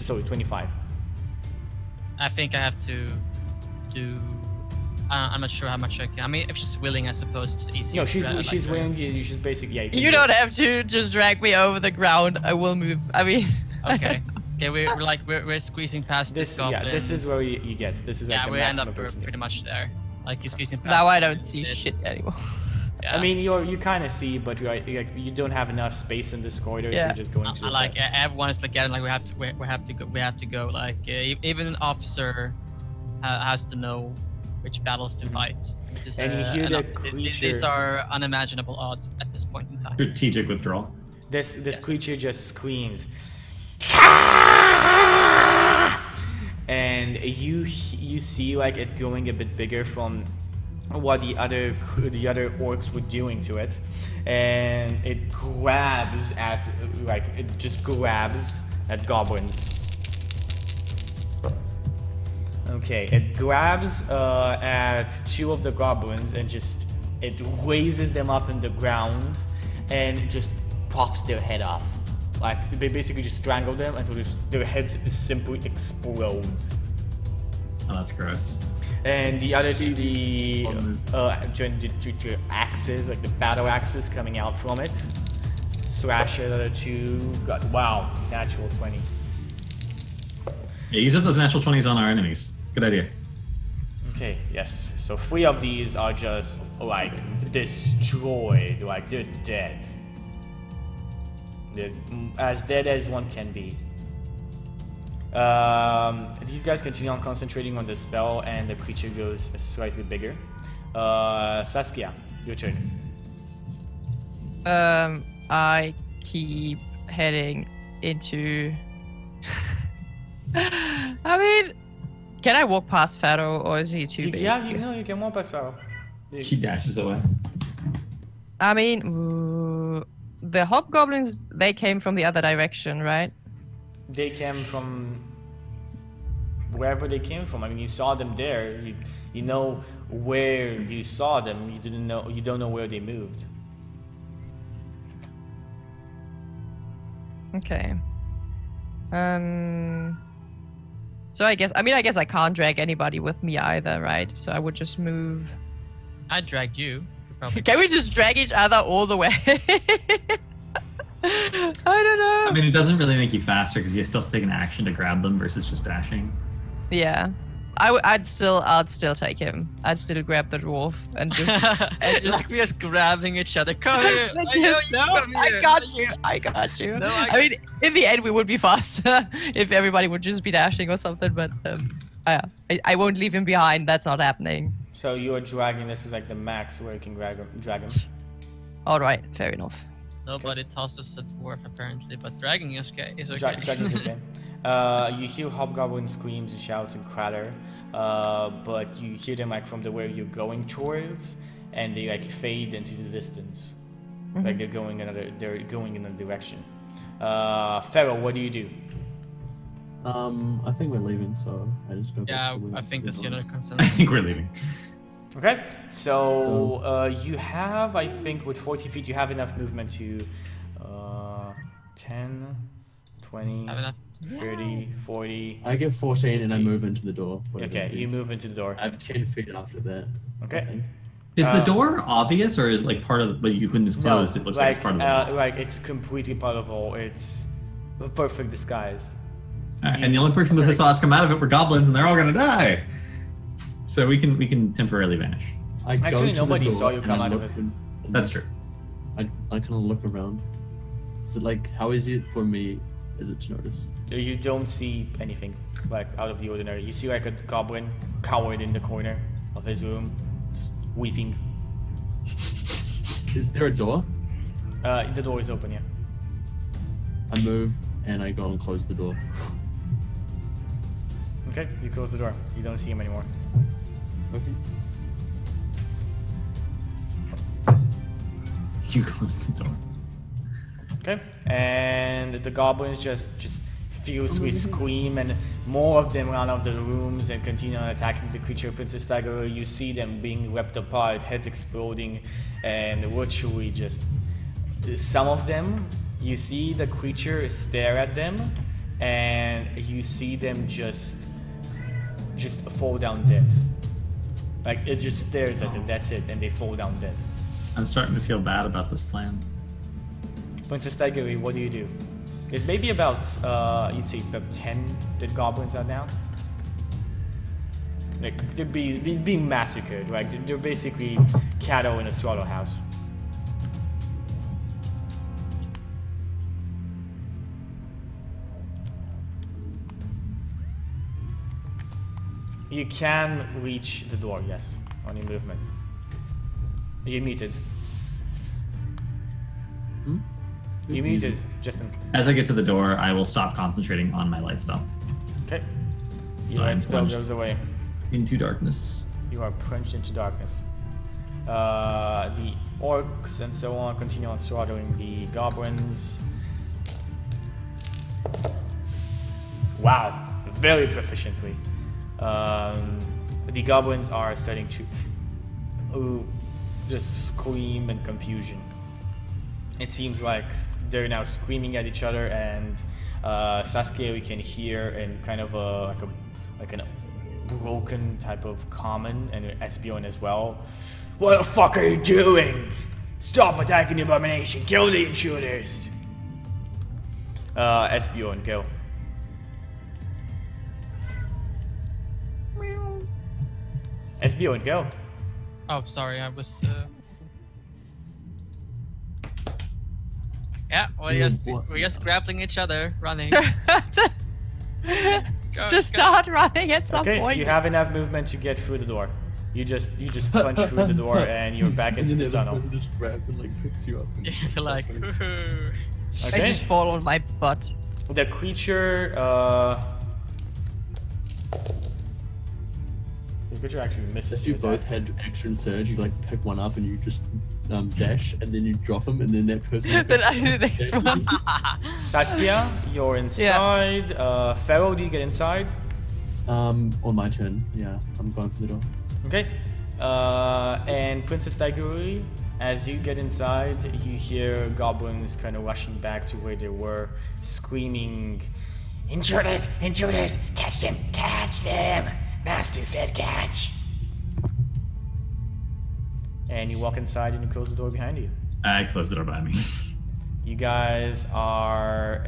S1: Sorry, 25.
S5: I think I have to do. I'm not sure how much I can. I mean, if she's willing, I suppose it's easy.
S1: No, she's willing. You should basically
S3: You don't have to just drag me over the ground. I will move. I mean.
S5: Okay. Okay, we're squeezing past this goblin.
S1: Yeah, this is where you get. This is like the
S5: we end up
S1: maximum approach you
S5: pretty
S1: get.
S5: much there. Like you're squeezing past.
S3: Now I don't see shit anymore.
S5: Yeah.
S1: I mean, you kind of see, but you don't have enough space in this corridor, so you're just going to the
S5: like
S1: side.
S5: everyone is like getting like we have to go. Like even an officer has to know which battles to fight. This is,
S1: And you hear the creature.
S5: These are unimaginable odds at this point in time.
S4: Strategic withdrawal.
S1: This creature just screams, and you see like it growing a bit bigger from what the other orcs were doing to it, and it grabs at goblins. Okay, it grabs at two of the goblins and it raises them up in the ground and just pops their head off. Like they basically just strangle them until their heads simply explode.
S4: Oh, that's gross.
S1: And the other two, the axes, like the battle axes coming out from it, slash the other two. Wow, natural 20.
S4: Yeah, use up those natural 20s on our enemies. Good idea.
S1: Okay, yes. So 3 of these are just like destroyed, like they're dead. They're as dead as one can be. These guys continue on concentrating on the spell, and the creature goes slightly bigger. Saskia, your turn.
S3: I keep heading into. I mean, can I walk past Pharaoh, or is he too big?
S1: Yeah, you can walk past Pharaoh.
S4: She dashes away.
S3: I mean, the hobgoblins, they came from the other direction, right?
S1: They came from wherever they came from. I mean, you saw them there. You know where you saw them. You don't know where they moved.
S3: Okay. So I guess I can't drag anybody with me either, right? So I would just move.
S5: I dragged you. Probably.
S3: Can we just drag each other all the way? I don't know.
S4: I mean, it doesn't really make you faster because you still have to take an action to grab them versus just dashing.
S3: Yeah, I'd still take him. I'd still grab the dwarf and just
S5: like we're just grabbing each other. Come here.
S3: I got you.
S5: No,
S3: I mean, in the end, we would be faster if everybody would just be dashing or something. But I won't leave him behind. That's not happening.
S1: So you are dragging. This is like the max where you can drag him.
S3: All right, fair enough.
S5: Nobody tosses a dwarf apparently, but dragging is okay.
S1: Dragging's okay. You hear hobgoblin screams and shouts and clatter, but you hear them like from where you're going towards, and they like fade into the distance. Mm-hmm. Like they're going in a direction. Pharaoh, what do you do?
S2: I think we're leaving, so I just go.
S5: Yeah,
S2: back to
S5: I think that's the other
S4: I
S5: consensus.
S4: think we're leaving.
S1: Okay, so you have, I think, with 40 feet, you have enough movement to 10, 20, 30, 40.
S2: I get 14 and I
S1: 50.
S2: move into the door.
S1: Okay, you move into the door.
S2: I have 10 feet after that.
S1: Okay.
S4: Is the door obvious, or is like part of the, but you couldn't disclose?
S1: No,
S4: It looks like it's part of the wall.
S1: like it's completely part of the wall. It's a perfect disguise.
S4: Alright, and the only person who saw us come out of it were goblins, and they're all gonna die. So we can temporarily vanish.
S2: I go
S1: Actually,
S2: to
S1: nobody
S2: the door
S1: saw you come
S2: and I
S1: out of
S2: look
S1: it.
S2: and-
S4: That's true.
S2: I kind of look around. Is it like, how is it for me? Is it to notice?
S1: You don't see anything like out of the ordinary. You see like a goblin cowered in the corner of his room, just weeping.
S2: Is there a door?
S1: The door is open, yeah.
S2: I move and I go and close the door.
S1: Okay, you close the door. You don't see him anymore.
S2: Okay.
S4: You close the door.
S1: Okay, and the goblins just furiously scream, and more of them run out of the rooms and continue on attacking the creature. Princess Tiger, you see them being ripped apart, heads exploding, and literally just some of them, you see the creature stare at them, and you see them just fall down dead. Like it just stares at them. That's it, and they fall down dead.
S4: I'm starting to feel bad about this plan.
S1: Princess Tiger, what do you do? There's maybe about, you'd say about 10 dead goblins are down. Like, they're being massacred, right? They're basically cattle in a slaughterhouse. You can reach the door, yes, on your movement. You're muted.
S2: Hmm?
S1: You're muted, Justin.
S4: As I get to the door, I will stop concentrating on my light spell.
S1: Okay.
S4: So
S1: Your
S4: I'm
S1: light spell
S4: plunged
S1: goes away.
S4: into darkness.
S1: You are plunged into darkness. The orcs and so on continue on slaughtering the goblins. Wow, very proficiently. The goblins are starting to just scream in confusion. It seems like they're now screaming at each other, and Saskia, we can hear in kind of a broken type of common, and Espeon as well. What the fuck are you doing? Stop attacking the abomination! Kill the intruders! Espeon, go. Espeon, go.
S5: Oh, sorry, I was. Yeah, we're just grappling each other, running.
S3: Just start running at some
S1: Okay,
S3: point.
S1: you have enough movement to get through the door. You just punch through the door and you're back into the tunnel.
S2: person just grabs and like picks you up. And
S5: You're like, woohoo.
S3: I
S1: Okay.
S3: just fall on my butt.
S1: The creature, the creature actually misses
S2: If you
S1: your
S2: both
S1: attacks.
S2: had action surge, you like pick one up and you just dash, and then you drop him, and then that person.
S3: Then I do the next one.
S1: Saskia, you're inside. Pharaoh, do you get inside?
S2: On my turn, yeah, I'm going for the door.
S1: Okay. And Princess Daiguri, as you get inside, you hear goblins kind of rushing back to where they were, screaming, "Intruders! Intruders! Catch them! Catch them! Master said catch!" And you walk inside and you close the door behind you.
S4: I close the door behind me.
S1: You guys are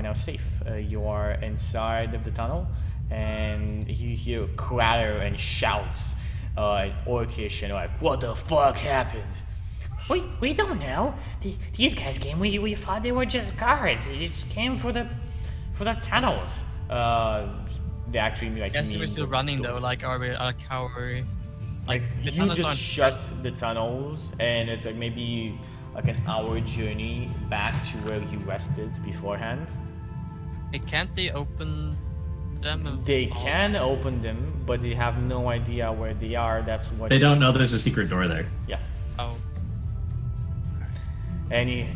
S1: now safe. You are inside of the tunnel, and you hear clatter and shouts, orcish, and like, "What the fuck happened?" We don't know. These guys came. We thought they were just guards. They just came for the tunnels. They actually like.
S5: Yes,
S1: mean
S5: we're still
S1: the
S5: running
S1: door.
S5: though. Like, are we how are we?
S1: Like
S5: the
S1: you
S5: tunnels
S1: just
S5: aren't-
S1: shut the tunnels, and it's like maybe like an hour journey back to where you rested beforehand.
S5: Can't they open them? and
S1: They
S5: fall?
S1: can open them, but they have no idea where they are. That's what
S4: They don't know there's a secret door there.
S1: Yeah,
S5: Oh.
S1: and you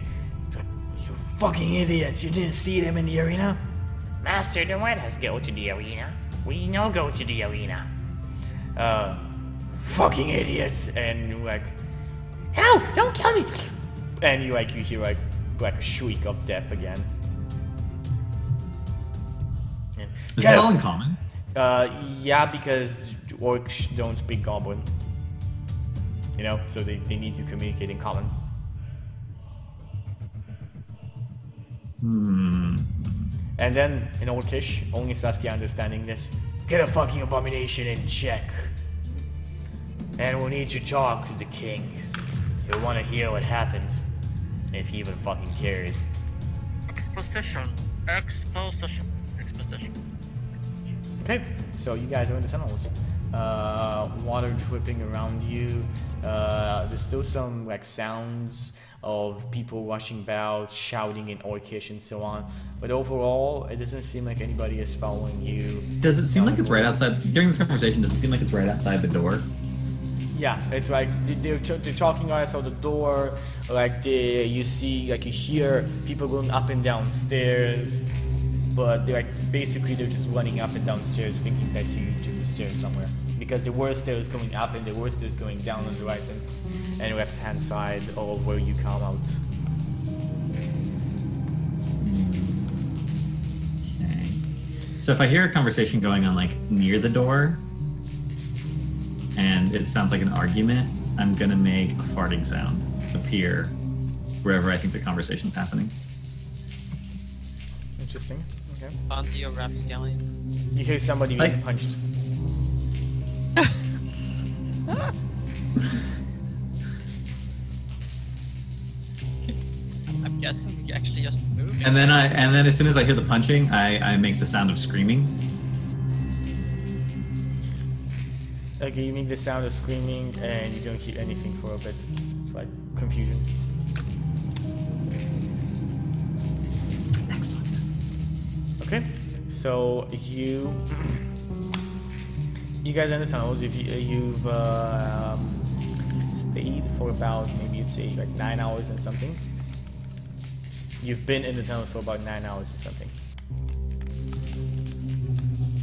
S1: fucking idiots! You didn't see them in the arena. Master, don't let us go to the arena. We know go to the arena. Fucking idiots! And you're like, no, don't kill me! And you hear like a shriek of death again. And,
S4: Is this all in common?
S1: yeah, because orcs don't speak goblin. You know, so they need to communicate in common. And then in Orcish, only Saskia understanding this. Get a fucking abomination in check. And we'll need to talk to the king. He'll want to hear what happened. If he even fucking cares.
S5: Exposition.
S1: Okay, so you guys are in the tunnels. Water dripping around you. There's still some like sounds of people rushing about, shouting in Orcish and so on. But overall, it doesn't seem like anybody is following you.
S4: Does it seem like it's right outside? During this conversation, does it seem like it's right outside the door?
S1: Yeah, it's like they're talking outside the door. Like you see, like you hear people going up and down stairs. But they're like basically they're just running up and down stairs, thinking that you took the stairs somewhere. Because there were stairs going up and there were stairs going down on the right and left hand side of where you come out.
S4: Okay. So if I hear a conversation going on like near the door, and it sounds like an argument, I'm gonna make a farting sound appear wherever I think the conversation's happening.
S1: Interesting. Okay.
S5: Onto your rapscallion.
S1: You hear somebody
S4: Like-
S1: getting punched.
S5: I'm guessing you actually just moved.
S4: And then as soon as I hear the punching, I make the sound of screaming.
S1: Like you make the sound of screaming and you don't hear anything for a bit. It's like confusion.
S4: Excellent.
S1: Okay, so you guys are in the tunnels. If you've stayed for about maybe you'd say like 9 hours and something. You've been in the tunnels for about 9 hours and something.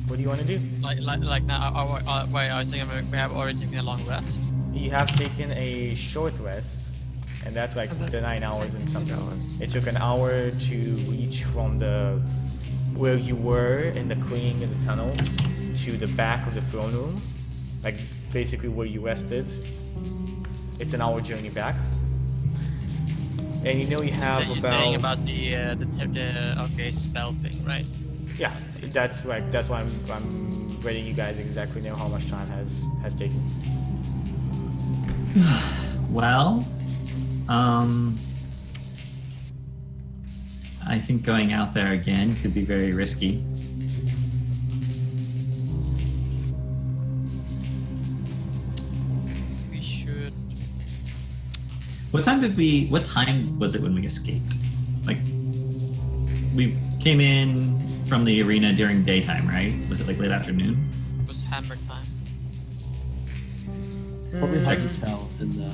S1: What do you want to do?
S5: Like now, wait, I was thinking we have already taken a long rest.
S1: You have taken a short rest, and that's like the 9 hours and something. It took an hour to reach from the where you were in the cleaning in the tunnels to the back of the throne room, like basically where you rested. It's an hour journey back, and you know you have
S5: You're
S1: about.
S5: saying about the okay spell thing, right?
S1: Yeah, that's right. That's why I'm letting you guys exactly know how much time has taken.
S4: Well, I think going out there again could be very risky.
S5: We should.
S4: What time was it when we escaped? Like, we came in from the arena during daytime, right? Was it like late afternoon?
S5: It was hammer time.
S2: Probably hard to tell in the.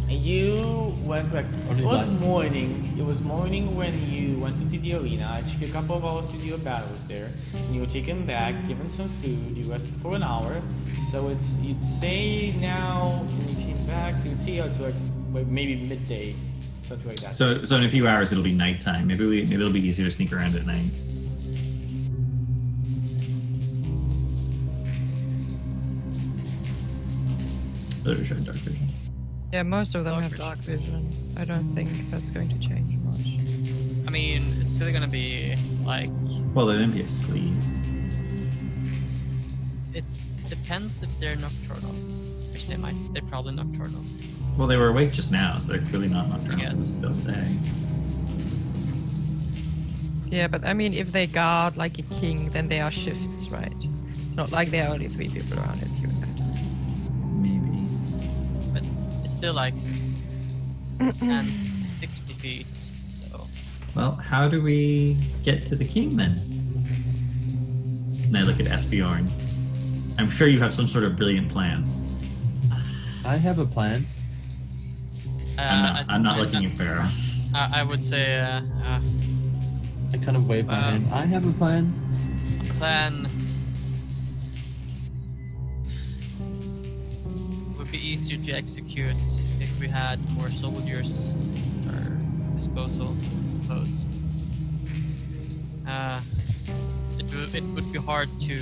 S1: You went like
S2: Only
S1: it was
S2: one.
S1: morning. It was morning when you went into the arena. It took a couple of hours to do your battles there. And you were taken back, given some food. You rested for an hour. So you'd say now when you came back, so you'd say it's like maybe midday, something like that.
S4: So in a few hours it'll be nighttime. Maybe it'll be easier to sneak around at night. Better try dark vision.
S3: Yeah, most of them
S5: Dark
S3: have
S5: vision.
S3: dark vision. I don't think that's going to change much.
S5: I mean, it's still gonna be like.
S4: Well, they didn't be asleep.
S5: It depends if they're nocturnal. Which they might. They're probably nocturnal.
S4: Well, they were awake just now, so they're clearly not nocturnal.
S5: Yes.
S4: It's still day.
S3: Yeah, but I mean, if they guard like a king, then they are shifts, right? It's not like there are only 3 people around it during that time.
S4: Maybe.
S5: But it's still like and 60 feet. So
S4: Well, how do we get to the king then? And I look at Esbjorn. I'm sure you have some sort of brilliant plan.
S2: I have a plan.
S4: I'm not looking at Pharaoh.
S5: I would say
S2: I kind of wave my hand. I have a plan.
S5: plan would be easier to execute if we had more soldiers at our disposal, I suppose. It would be hard to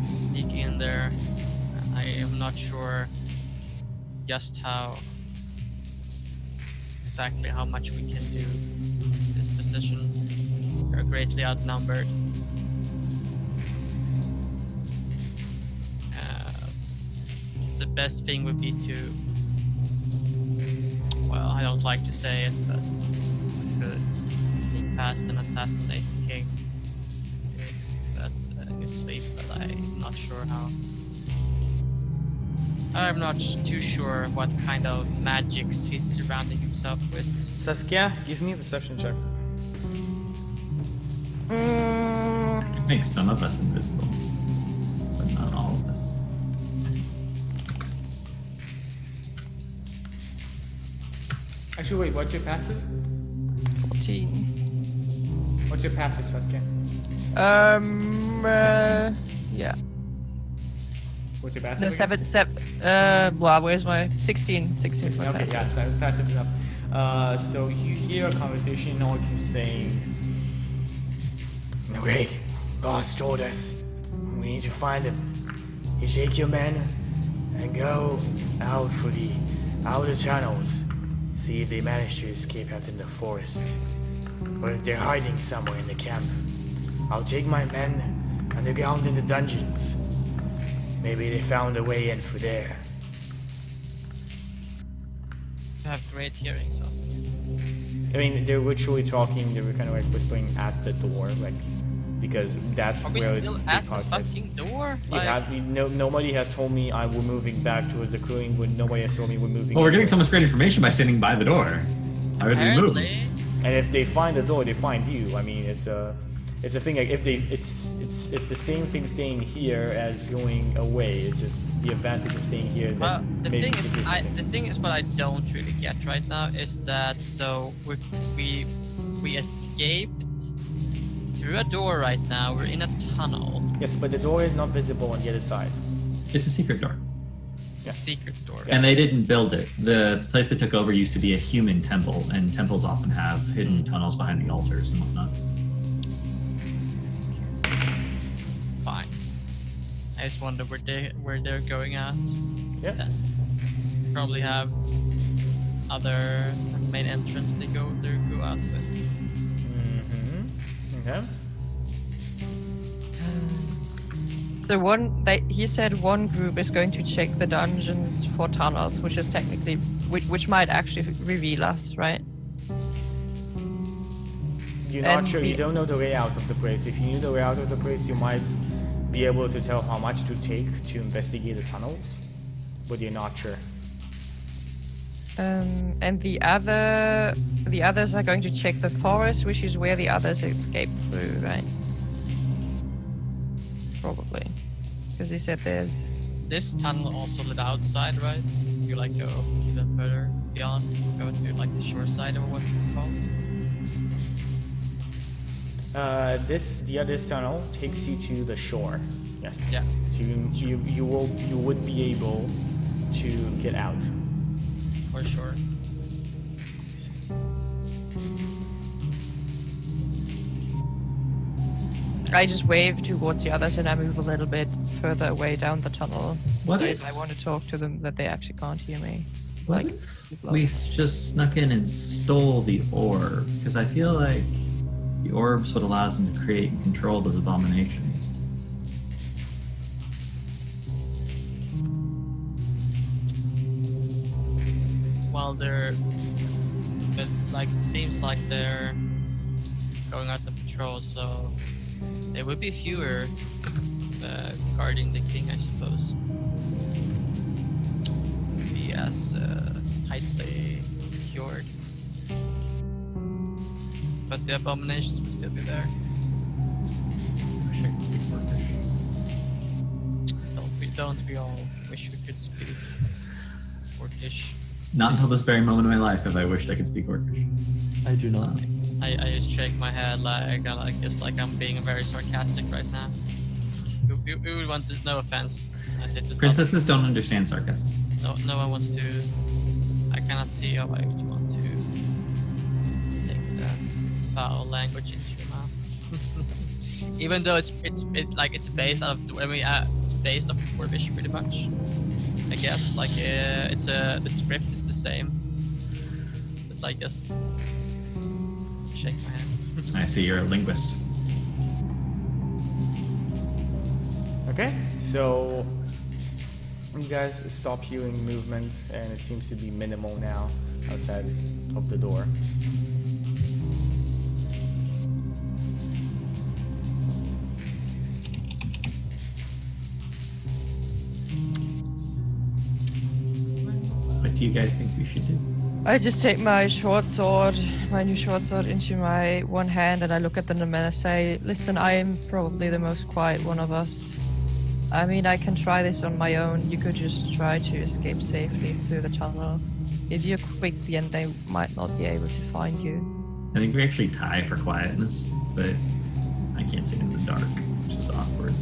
S5: sneak in there I am not sure just exactly how much we can do in this position. We're greatly outnumbered. The best thing would be to, well, I don't like to say it, but to sneak past and assassinate the king. But in his sleep, but I'm not sure how. I'm not too sure what kind of magics he's surrounding himself with.
S1: Saskia, give me a perception check.
S4: It makes some of us invisible, but not all of us.
S1: Actually, wait, what's your passive?
S3: 14.
S1: What's your passive, Saskia?
S3: Yeah.
S1: What's your
S3: No,
S1: passive?
S3: 7. Well, where's my 16? 16 is my
S1: Okay,
S3: passive.
S1: yeah, so passive enough. So you hear a conversation, Orc is saying, "Okay, boss told us we need to find him. You shake your men and go out for the outer tunnels. See if they manage to escape out in the forest. Or if they're hiding somewhere in the camp. I'll take my men underground in the dungeons. Maybe they found a way in through there."
S5: You have great hearing, Saskia.
S1: I mean, they were truly talking, they were kind of like whispering at the door, like, because that's
S5: Are we
S1: where
S5: still
S1: the
S5: at the
S1: conflict.
S5: fucking door?
S1: Nobody has told me we're moving back towards the crewing, but nobody has told me we're moving.
S4: Well, we're getting so much great information by sitting by the door. How would we move?
S5: Apparently.
S1: And if they find the door, they find you. I mean, it's a thing. Like if it's the same thing staying here as going away. It's just the advantage of staying here. Is
S5: Well,
S1: that
S5: the
S1: maybe
S5: thing
S1: it
S5: is,
S1: gives something.
S5: the thing is, what I don't really get right now is that we escaped through a door right now. We're in a tunnel.
S1: Yes, but the door is not visible on the other side.
S4: It's a secret door.
S5: It's a secret door.
S1: Yeah.
S4: And they didn't build it. The place they took over used to be a human temple, and temples often have hidden tunnels behind the altars and whatnot.
S5: Fine. I just wonder where they're going at.
S1: Yeah.
S5: Then probably have other main entrance they go out with.
S1: Mm-hmm. Okay.
S3: He said one group is going to check the dungeons for tunnels, which is technically, which might actually reveal us, right?
S1: You're not
S3: And
S1: sure. You
S3: the-
S1: don't know the layout of the place. If you knew the layout of the place, you might be able to tell how much to take to investigate the tunnels, but you're not sure.
S3: And the others are going to check the forest, which is where the others escaped through, right? Probably, because he said there's.
S5: This tunnel also lit outside, right? You like go even further beyond, go to like the shore side, or what's it called?
S1: The other tunnel takes you to the shore. Yes.
S5: Yeah.
S1: So you would be able to get out.
S5: For sure.
S3: I just wave towards the others and I move a little bit further away down the tunnel.
S4: What
S3: So
S4: if-
S3: I want to talk to them that they actually can't hear me.
S4: What
S3: Like,
S4: if we just snuck in and stole the orb? Because I feel like the orbs would allow us to create and control those abominations.
S5: Well, it seems like they're going out to patrol, so there would be fewer guarding the king, I suppose. Be as tightly secured. But the abominations will still be there. Wish I could speak Orcish. Don't we all wish we could speak Orcish?
S4: Not until this very moment of my life have I wished I could speak Orcish.
S2: I do not.
S5: I just shake my head just like I'm being very sarcastic right now. We would want to, no offense. I say to some,
S4: Princesses don't understand sarcasm.
S5: no one wants to. I cannot see how I would want to take that foul language into your mouth. Even though it's based off. It's based off Dwarvish pretty much. I guess like it's the script is the same, but like just shake my hand.
S4: I see you're a linguist.
S1: Okay, so you guys stop hearing movement, and it seems to be minimal now outside of the door.
S4: What do you guys think we should do?
S3: I just take my short sword, my new short sword, into my one hand, and I look at them and I say, listen, I am probably the most quiet one of us. I mean, I can try this on my own. You could just try to escape safely through the tunnel. If you're quick, then they might not be able to find you.
S4: I think we actually tie for quietness, but I can't see in the dark, which is awkward.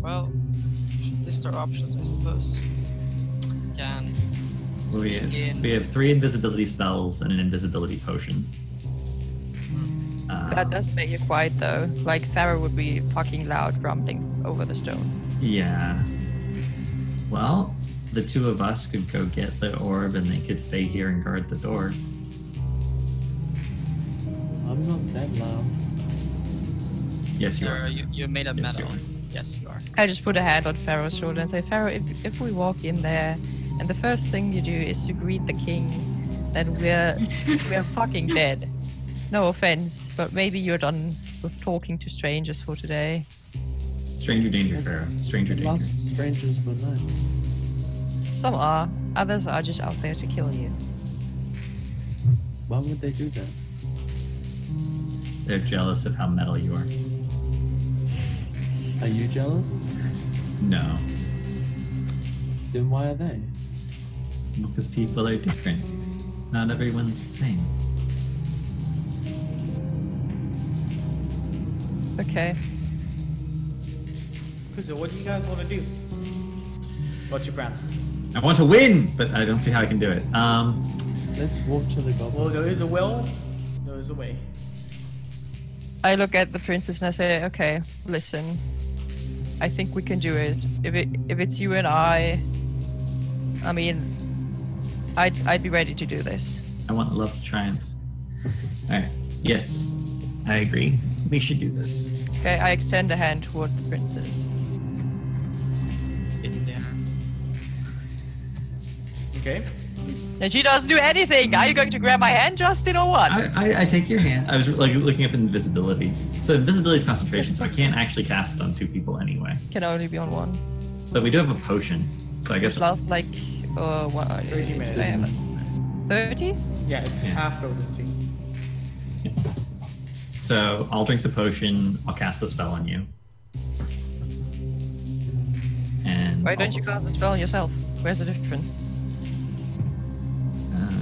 S5: Well, list our options, I suppose. Can
S4: We
S5: sneak in.
S4: have 3 invisibility spells and an invisibility potion.
S3: That does make you quiet though. Like Pharaoh would be fucking loud grumbling over the stone.
S4: Yeah. Well, the 2 of us could go get the orb and they could stay here and guard the door.
S2: I'm not that loud.
S4: Yes, you are.
S5: You're made of
S4: Yes,
S5: metal.
S4: you are.
S5: Yes, you are.
S3: I just put a hand on Pharaoh's shoulder and say, Pharaoh, if we walk in there and the first thing you do is to greet the king, then we're fucking dead. No offense, but maybe you're done with talking to strangers for today.
S4: Stranger danger, Pharaoh. Stranger danger.
S2: Last strangers were nice.
S3: Some are, others are just out there to kill you.
S2: Why would they do that?
S4: They're jealous of how metal you are.
S2: Are you jealous?
S4: No.
S2: Then why are they?
S4: Because people are different. Not everyone's the same.
S3: Okay.
S1: So what do you guys want to do? What's your plan?
S4: I want to win, but I don't see how I can do it.
S2: Let's walk to the goblin.
S1: Well, there is a will, there is a way.
S3: I look at the princess and I say, okay, listen. I think we can do it. If it's you and I mean, I'd be ready to do this.
S4: I want love to triumph. Alright. Yes, I agree. We should do this.
S3: Okay, I extend a hand toward the princess.
S5: In there.
S1: Okay.
S3: And she doesn't do anything. Are you going to grab my hand, Justin, or what?
S4: I take your hand. I was like looking up invisibility. So invisibility is concentration, so I can't actually cast it on 2 people anyway.
S3: Can only be on one.
S4: But we do have a potion, so I guess.
S3: Lasts like, what?
S1: 30 minutes.
S3: I have it. 30?
S1: Yeah, it's
S4: Yeah.
S1: half potency.
S4: So I'll drink the potion. I'll cast the spell on you. And
S3: Why don't you cast a spell on yourself? Where's the difference?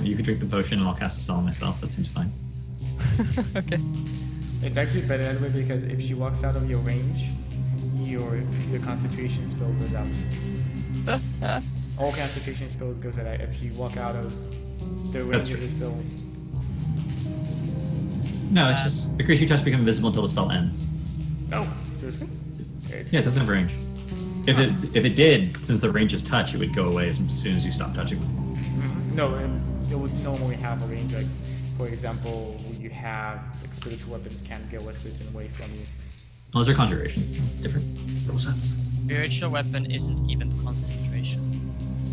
S4: You can drink the potion, and I'll cast a spell on myself. That seems fine.
S3: Okay.
S1: It's actually better that way because if she walks out of your range, your concentration spell goes out. All concentration spell goes out if you walk out of the range of the spell.
S4: No, it's just the creature you touch becomes invisible until the spell ends.
S1: Oh, seriously?
S4: Yeah, it doesn't have range. If it did, since the range is touch, it would go away as soon as you stop touching.
S1: No, it would normally have a range. Like, for example, you have like, spiritual weapons can't go a certain way from you.
S4: Well, those are conjurations, different rule sets.
S5: Spiritual weapon isn't even concentration.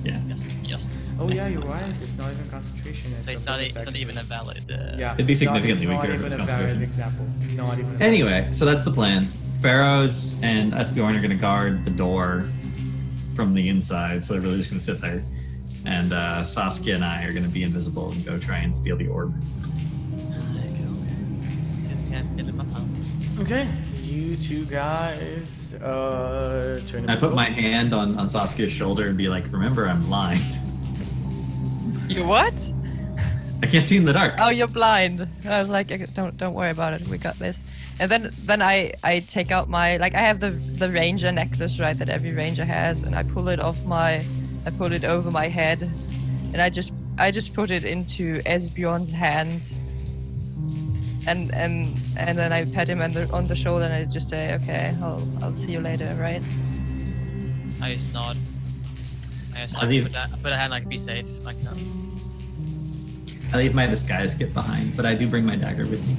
S4: Yeah.
S5: Just.
S1: Oh yeah, you're right. It's not even concentration.
S5: So it's not even a valid.
S1: Yeah.
S4: It'd be significantly
S1: not
S4: weaker if it
S1: even
S4: was
S1: a valid
S4: concentration.
S1: example. Not even. A
S4: Anyway, so that's the plan. Pharaohs and Esbjorn are going to guard the door from the inside, so they're really just going to sit there. And Saskia and I are going to be invisible and go try and steal the orb.
S1: Okay, you two guys turn.
S4: I put my hand on Saskia's shoulder and be like, "Remember, I'm blind.
S3: You what?
S4: I can't see in the dark."
S3: Oh, you're blind. I was like, don't worry about it. We got this. And then I take out my, like, I have the ranger necklace, right, that every ranger has, and I pull it over my head, and I just put it into Esbjorn's hand, and then I pat him on the shoulder and I just say, okay, I'll see you later, right?
S5: I just nod. I just
S4: I leave-
S5: put a hand like be safe, like that.
S4: I leave my disguise kit behind, but I do bring my dagger with me.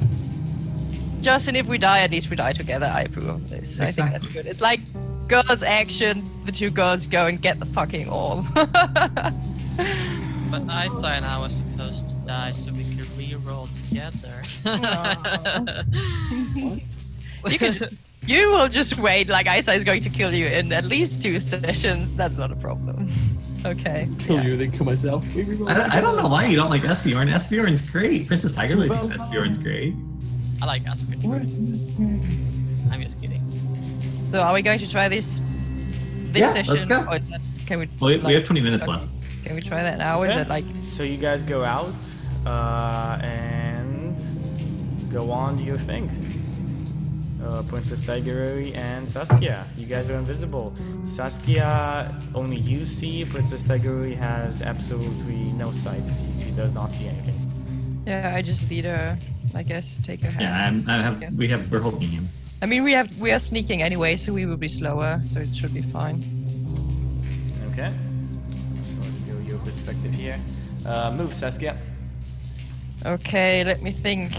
S3: Justin, if we die, at least we die together. I approve of this. I think that's
S4: Exactly.
S3: good. It's like girls' action. The two girls go and get the fucking orb.
S5: But Isa and I was supposed to die so we could re-roll together.
S3: You will just wait. Like Isa is going to kill you in at least 2 sessions. That's not a problem. Okay.
S2: Kill you, then kill myself.
S4: I don't know why you don't like Esbjorn. Esbjorn's great. Princess Tiger Lily thinks Esbjorn's great.
S5: I like Asper. I'm just kidding.
S3: So are we going to try this
S4: Yeah,
S3: session?
S4: let's go.
S3: Or is that, can we?
S4: Well, we
S3: like,
S4: have 20 minutes
S3: okay.
S4: left.
S3: Can we try that now? Or is
S1: Okay.
S3: it like?
S1: So you guys go out and go on to your thing. Princess Tigeruri and Saskia, you guys are invisible. Saskia, only you see. Princess Tigeruri has absolutely no sight. She does not see anything.
S3: Yeah, I just lead her. I guess take her hand.
S4: Yeah, we're holding hands.
S3: I mean, we are sneaking anyway, so we will be slower, so it should be fine.
S1: Okay. So let's go your perspective here. Move, Saskia.
S3: Okay, let me think.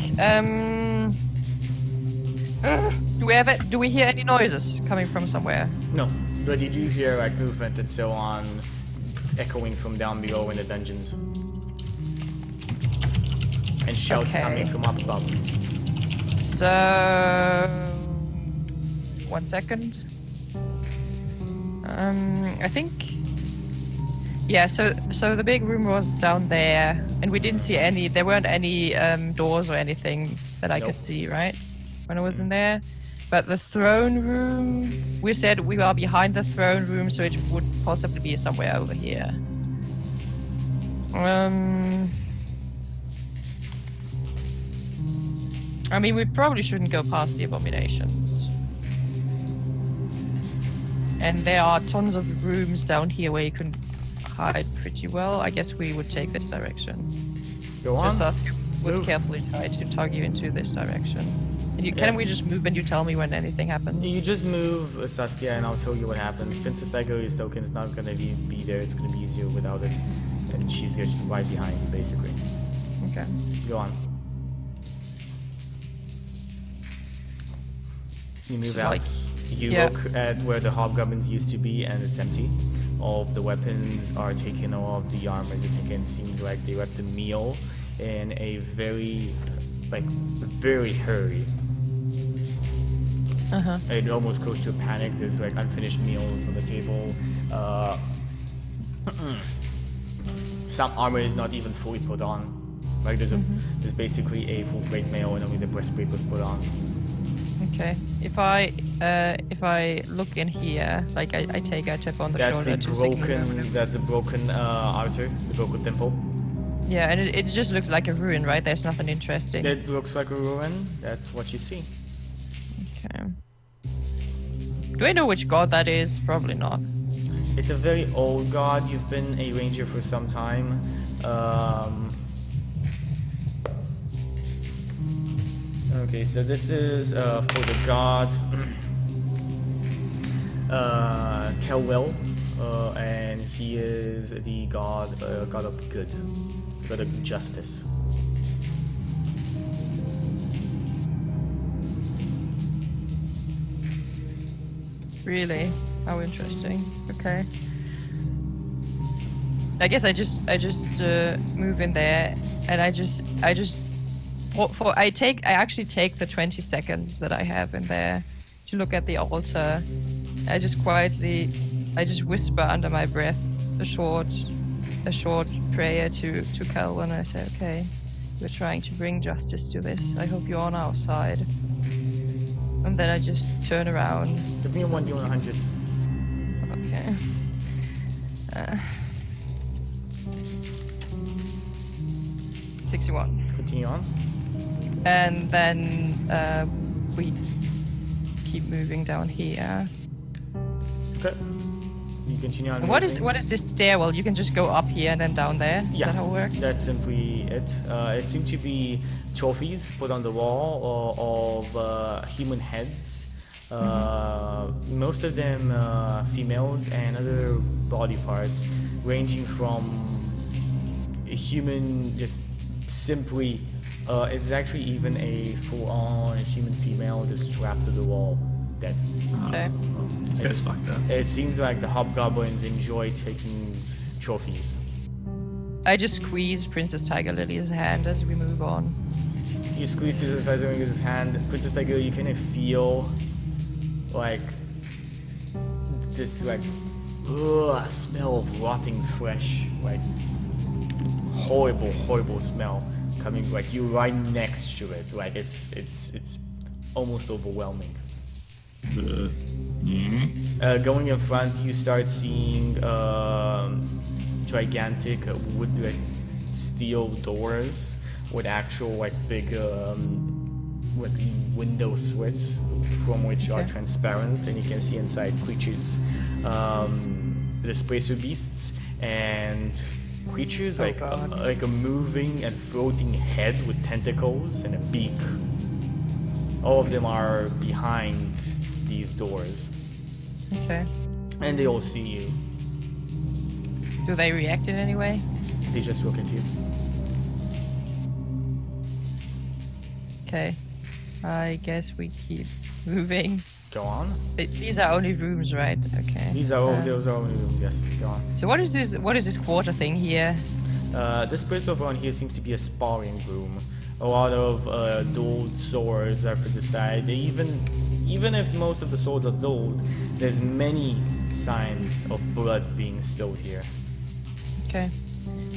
S3: Do we hear any noises coming from somewhere?
S1: No, but you do hear like movement and so on, echoing from down below in the dungeons, and shouts
S3: Okay.
S1: coming from up above.
S3: So, 1 second. I think. Yeah. So the big room was down there, and we didn't see any. There weren't any doors or anything that I could
S1: Nope.
S3: see, right? When I was in there. But the throne room, we said we are behind the throne room, so it would possibly be somewhere over here. I mean, we probably shouldn't go past the abominations. And there are tons of rooms down here where you can hide pretty well. I guess we would take this direction.
S1: Go
S3: So
S1: on.
S3: Saskia would
S1: Move.
S3: carefully try to tug you into this direction. And
S1: Yeah.
S3: can we just move and you tell me when anything happens?
S1: You just move Saskia and I'll tell you what happens. Princess Tigeruri's token's not gonna be there. It's gonna be easier without it, and she's just right behind you, basically.
S3: Okay.
S1: Go on. You move
S3: So,
S1: out.
S3: like,
S1: You
S3: yeah.
S1: look at where the hobgoblins used to be, and it's empty. All of the weapons are taken, all of the armor is taken. It seems like they left the meal in a very hurry.
S3: Uh-huh.
S1: It almost goes to a panic. There's like unfinished meals on the table. Some armor is not even fully put on. Like there's basically a full plate mail and only the breastplate was put on.
S3: Okay. If I look in here, like I tap on the
S1: That's
S3: shoulder
S1: the
S3: to signal her.
S1: broken. That's the broken altar, the broken temple.
S3: Yeah, and it just looks like a ruin, right? There's nothing interesting.
S1: That looks like a ruin. That's what you see.
S3: Okay. Do I know which god that is? Probably not.
S1: It's a very old god. You've been a ranger for some time. Okay, so this is for the god Kelwell, and he is the god of good, god of justice.
S3: Really? How interesting. Okay. I guess I just move in there, and I actually take the 20 seconds that I have in there to look at the altar. I just whisper under my breath a short prayer to Kel, and I say, okay, we're trying to bring justice to this. I hope you're on our side. And then I just turn around.
S1: Give me a 1d100.
S3: Okay. 61.
S1: Continue on.
S3: And then we keep moving down here.
S1: Okay. You continue on.
S3: What
S1: moving.
S3: is this stairwell? You can just go up here and then down there. Is
S1: Yeah,
S3: that how it works?
S1: that's simply it. It seems to be trophies put on the wall of human heads. Most of them females and other body parts, ranging from a human, just simply. It's actually even a full-on human female just strapped to the wall, dead.
S3: Okay.
S4: This guy's fucked up.
S1: It seems like the hobgoblins enjoy taking trophies.
S3: I just squeeze Princess Tiger Lily's hand as we move on.
S1: You squeeze through the feather in his hand. Princess Tiger, you kind of feel like this like smell of rotting flesh, like horrible smell coming like you right next to it. Like it's almost overwhelming. Going in front, you start seeing gigantic wood like steel doors with actual like big like window slits from which are transparent, and you can see inside creatures, displacer beasts and creatures like a moving and floating head with tentacles and a beak. All of them are behind these doors.
S3: Okay.
S1: And they all see you.
S3: Do they react in any way?
S1: They just look at you.
S3: Okay. I guess we keep moving.
S1: Go on.
S3: These are only rooms, right? Okay.
S1: These are all those are only rooms, yes. Go on.
S3: So what is this? What is this quarter thing here?
S1: This place over on here seems to be a sparring room. A lot of dulled swords are put aside. They even if most of the swords are dulled, there's many signs of blood being spilled here.
S3: Okay.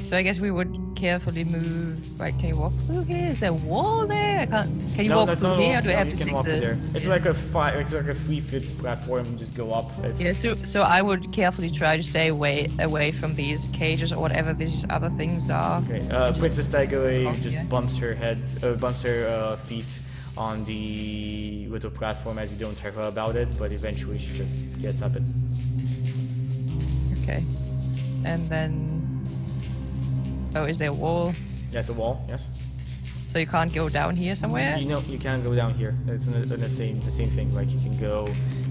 S3: So I guess we would carefully move. Right? Can you walk through here? Is there a wall there? I can't. Can you walk through here? Or do I have
S1: you
S3: to
S1: can
S3: take
S1: walk
S3: the?
S1: through there. It's like a 3-foot platform and just go up.
S3: Yeah. So I would carefully try to stay away from these cages or whatever these other things are.
S1: Okay. Princess Tiger just
S3: yeah.
S1: bumps her feet on the little platform as you don't tell her about it, but eventually she just gets up it.
S3: Okay. And then. Oh, is there a wall?
S1: That's a wall, yes.
S3: So you can't go down here somewhere?
S1: You know, you can go down here. It's in the same thing. Like you can go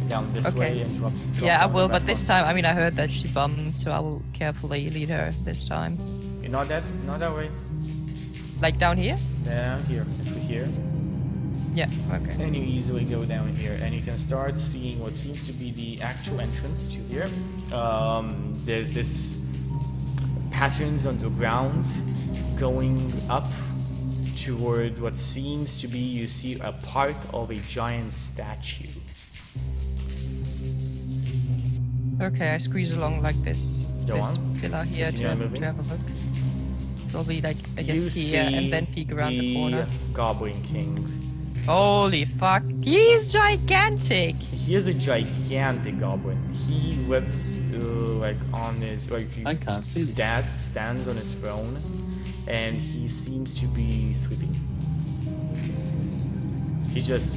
S1: down this way and drop
S3: Yeah, I
S1: down
S3: will,
S1: the
S3: but this
S1: platform.
S3: time, I mean, I heard that she bumped, so I will carefully lead her this time.
S1: You're not that way.
S3: Like down here?
S1: Down here, through here.
S3: Yeah, okay.
S1: And you easily go down here, and you can start seeing what seems to be the actual entrance to here. There's this patterns on the ground going up towards what seems to be, you see a part of a giant statue.
S3: Okay, I squeeze along like this.
S1: Go on.
S3: This pillar here
S1: Continue
S3: to
S1: moving.
S3: have a look. It'll be like, I
S1: You
S3: guess here,
S1: see
S3: and then peek around the corner.
S1: Goblin King.
S3: Holy fuck, he's gigantic!
S1: He is a gigantic goblin. He lives like on his
S2: I can't see
S1: his dad stands on his throne, and he seems to be sleeping. He's just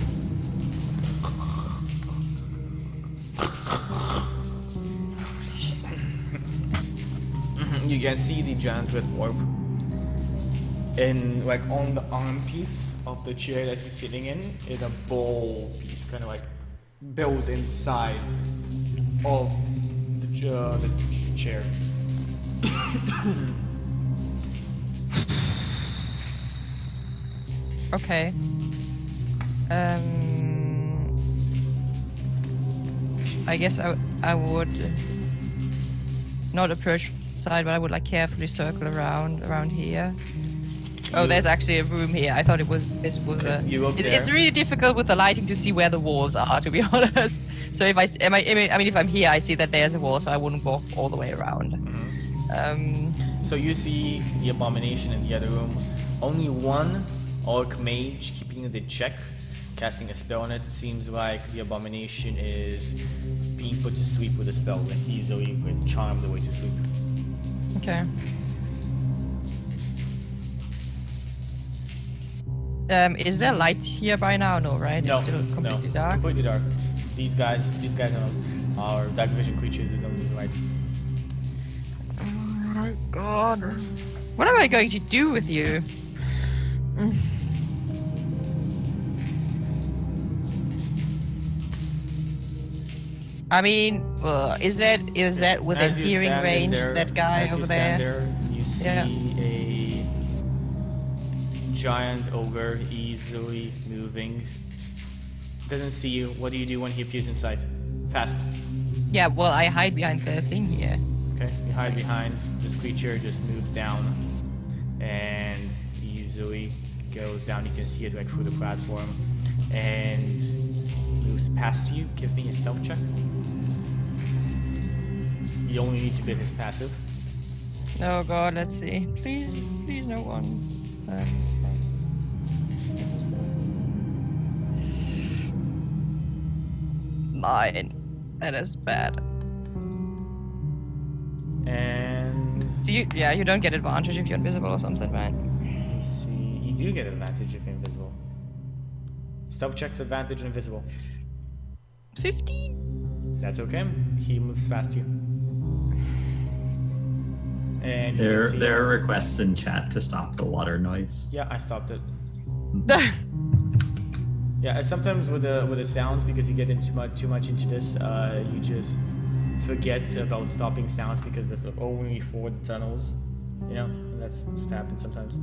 S1: you can see the giant red orb and like on the arm piece of the chair that he's sitting in is a bowl piece, kind of like built inside of the chair.
S3: Okay. I guess I would not approach the side, but I would like carefully circle around here. Oh, there's actually a room here. I thought this was a.
S1: You look there.
S3: It's really difficult with the lighting to see where the walls are, to be honest. So if if I'm here, I see that there's a wall, so I wouldn't walk all the way around.
S1: So you see the abomination in the other room. Only one orc mage keeping the check, casting a spell on it. It seems like the abomination is being put to sleep with a spell, and he's already been charmed away to sleep.
S3: Okay. Is there light here by now? No, right?
S1: No,
S3: It's still completely
S1: no,
S3: dark.
S1: completely dark. These guys are Or dark vision creatures that don't need light.
S3: Oh my god. What am I going to do with you? I mean, is that within
S1: As you
S3: hearing
S1: stand in
S3: range?
S1: there,
S3: That guy
S1: as you
S3: over
S1: stand
S3: there.
S1: you see
S3: Yeah.
S1: a giant ogre easily moving. Doesn't see you. What do you do when he appears in sight? Fast.
S3: Yeah. Well, I hide behind the thing here.
S1: Okay, you hide behind. This creature just moves down and easily goes down. You can see it right through the platform and moves past you. Give me a stealth check. You only need to get his passive.
S3: Oh god, let's see. Please, no one. 9. That is bad.
S1: And
S3: You don't get advantage if you're invisible or something, right?
S1: let me see. You do get advantage if you're invisible. Stealth checks advantage and invisible.
S3: 15.
S1: That's okay. He moves past you. And you can see-
S4: There are requests in chat to stop the water noise.
S1: Yeah, I stopped it. Yeah, sometimes with the sounds, because you get into too much into this, you just forget about stopping sounds because there's only 4 tunnels. You know, that's what happens sometimes.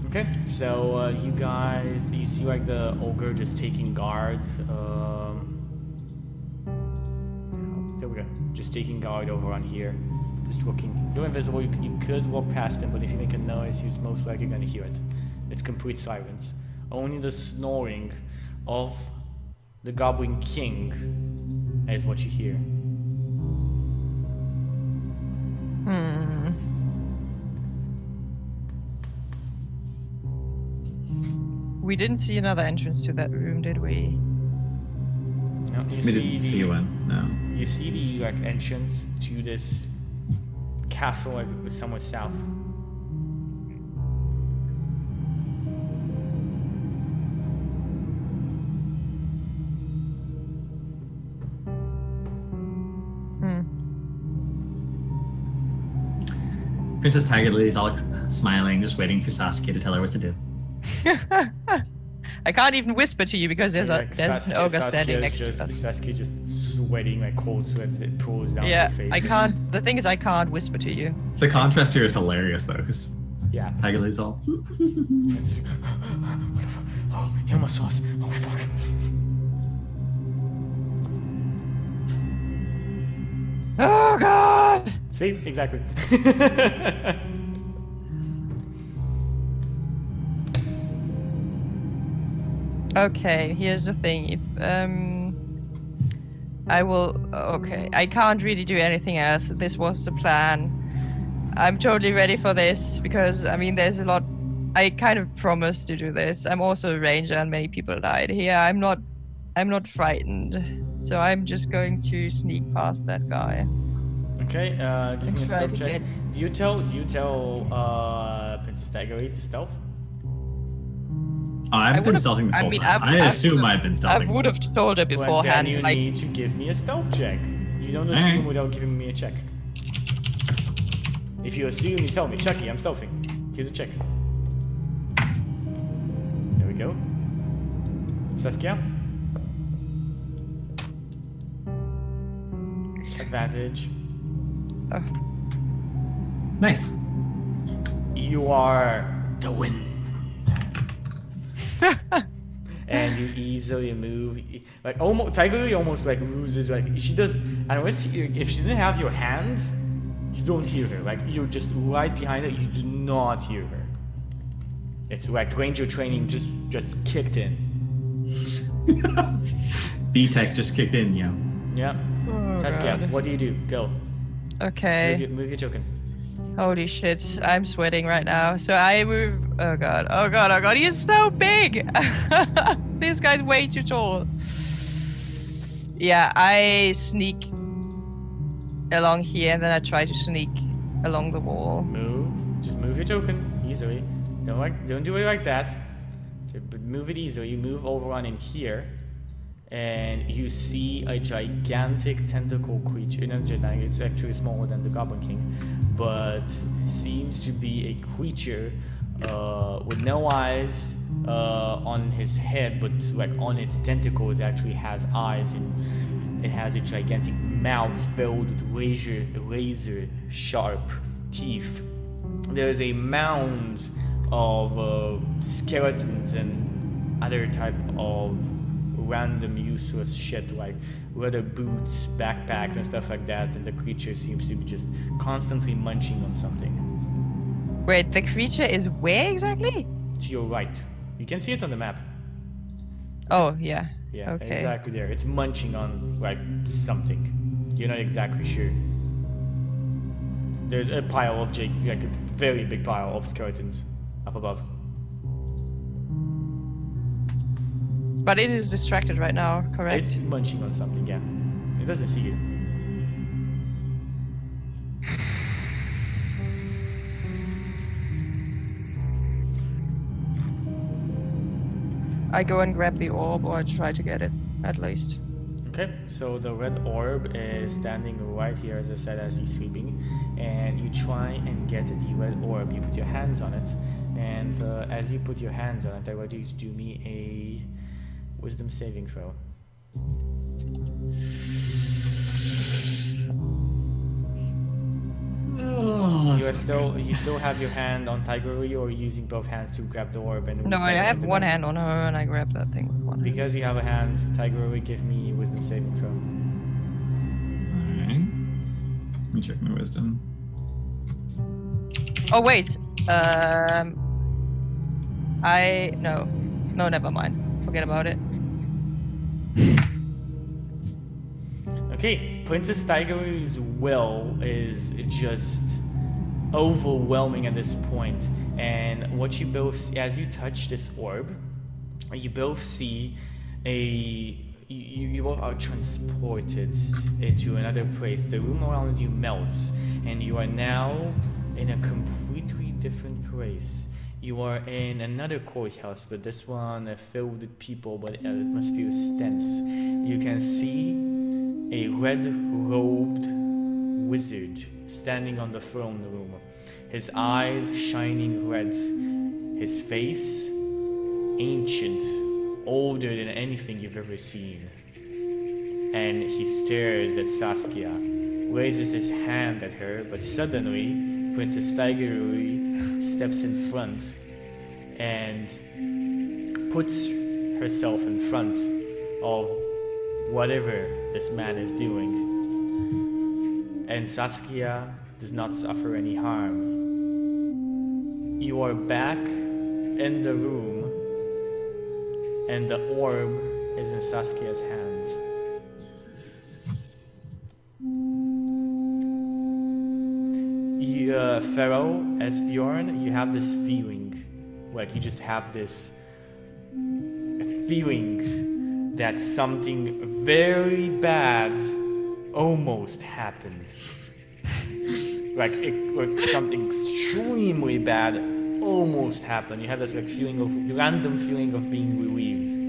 S1: Okay, so you guys, you see like the ogre just taking guard. There we go. Just taking guard over on here. Just walking. You're invisible. You could walk past him, but if you make a noise, he's most likely gonna hear it. It's complete silence. Only the snoring of the Goblin King is what you hear.
S3: We didn't see another entrance to that room, did we?
S1: No, you
S4: We didn't see one. No.
S1: You see the like entrance to this castle like somewhere south.
S4: Princess Tiger Lily's all smiling, just waiting for Saskia to tell her what to do.
S3: I can't even whisper to you because there's
S1: Like,
S3: an ogre standing next to us.
S1: Saskia just sweating like cold sweat that pulls down
S3: Yeah,
S1: her face.
S3: I can't. The thing is, I can't whisper to you.
S4: The contrast here is hilarious, though, because
S1: Yeah.
S4: Tiger Lily's all.
S1: It's just, oh, he almost was. Oh fuck.
S3: Oh god!
S1: See, exactly.
S3: Okay, here's the thing. If I will. Okay, I can't really do anything else. This was the plan. I'm totally ready for this because I mean, there's a lot. I kind of promised to do this. I'm also a ranger, and many people died here. I'm not frightened, so I'm just going to sneak past that guy.
S1: Okay, give me a
S3: Try
S1: stealth
S3: to
S1: check.
S3: get-
S1: Do you tell Princess Tiger Lily to stealth?
S4: Oh, I've been
S3: would've-
S4: stealthing this
S3: I
S4: whole
S3: mean,
S4: time.
S3: I
S4: I assume
S3: would've-
S4: I've been
S3: I
S4: stealthing.
S3: would have told her
S1: Well, then
S3: beforehand,
S1: you
S3: like.
S1: need to give me a stealth check. You don't
S4: Alright.
S1: assume without giving me a check. If you assume, you tell me, Chucky, I'm stealthing. Here's a check. There we go. Saskia? Advantage.
S3: Oh.
S4: Nice.
S1: You are the wind. And you easily move, like almost. Tiger Lily almost like loses, like she does. Unless if she didn't have your hand, you don't hear her. Like you're just right behind her, you do not hear her. It's like ranger training just kicked in.
S4: B-Tech just kicked in, yo.
S1: Yeah.
S3: Oh,
S1: Saskia,
S3: God.
S1: what do you do? Go.
S3: Okay.
S1: Move your token.
S3: Holy shit, I'm sweating right now. So I move. Oh god, oh god, oh god, he's so big! This guy's way too tall. Yeah, I sneak along here and then I try to sneak along the wall.
S1: Move. Just move your token easily. Don't do it like that. But move it easily. You move over on in here, and you see a gigantic tentacle creature. Not gigantic, it's actually smaller than the Goblin King, but seems to be a creature with no eyes on his head, but like on its tentacles actually has eyes, and it has a gigantic mouth filled with razor sharp teeth. There's a mound of skeletons and other type of random useless shit like leather boots, backpacks, and stuff like that, and the creature seems to be just constantly munching on something.
S3: Wait, the creature is where exactly?
S1: To your right. You can see it on the map.
S3: Oh, yeah.
S1: Yeah,
S3: Okay.
S1: exactly there. It's munching on like something. You're not exactly sure. There's a pile of like a very big pile of skeletons up above.
S3: But it is distracted right now, correct?
S1: It's munching on something, yeah. It doesn't see you.
S3: I go and grab the orb, or I try to get it, at least.
S1: Okay, so the red orb is standing right here, as I said, as he's sleeping, and you try and get the red orb. You put your hands on it, and as you put your hands on it, I want you to do me a wisdom saving throw. You still have your hand on Tigery, or are you using both hands to grab the orb? And
S3: No, I have one hand on her, and I grab that thing with one hand.
S1: Because you have a hand, Tigery, give me wisdom saving throw.
S4: Alright. Let me check my wisdom.
S3: Oh, wait. No, never mind. Forget about it.
S1: Okay, Princess Tigery's will is just overwhelming at this point, and what you both see as you touch this orb, you both see you both are transported into another place. The room around you melts, and you are now in a completely different place. You are in another courthouse, but this one filled with people, but the atmosphere is tense. You can see a red-robed wizard standing on the throne room. His eyes shining red. His face ancient, older than anything you've ever seen. And he stares at Saskia, raises his hand at her, but suddenly Princess Tigery steps in front and puts herself in front of whatever this man is doing. And Saskia does not suffer any harm. You are back in the room, and the orb is in Saskia's hands. Pharaoh, Esbjorn, you have this feeling, like you just have this feeling that something very bad almost happened. Like something extremely bad almost happened. You have this like random feeling of being relieved.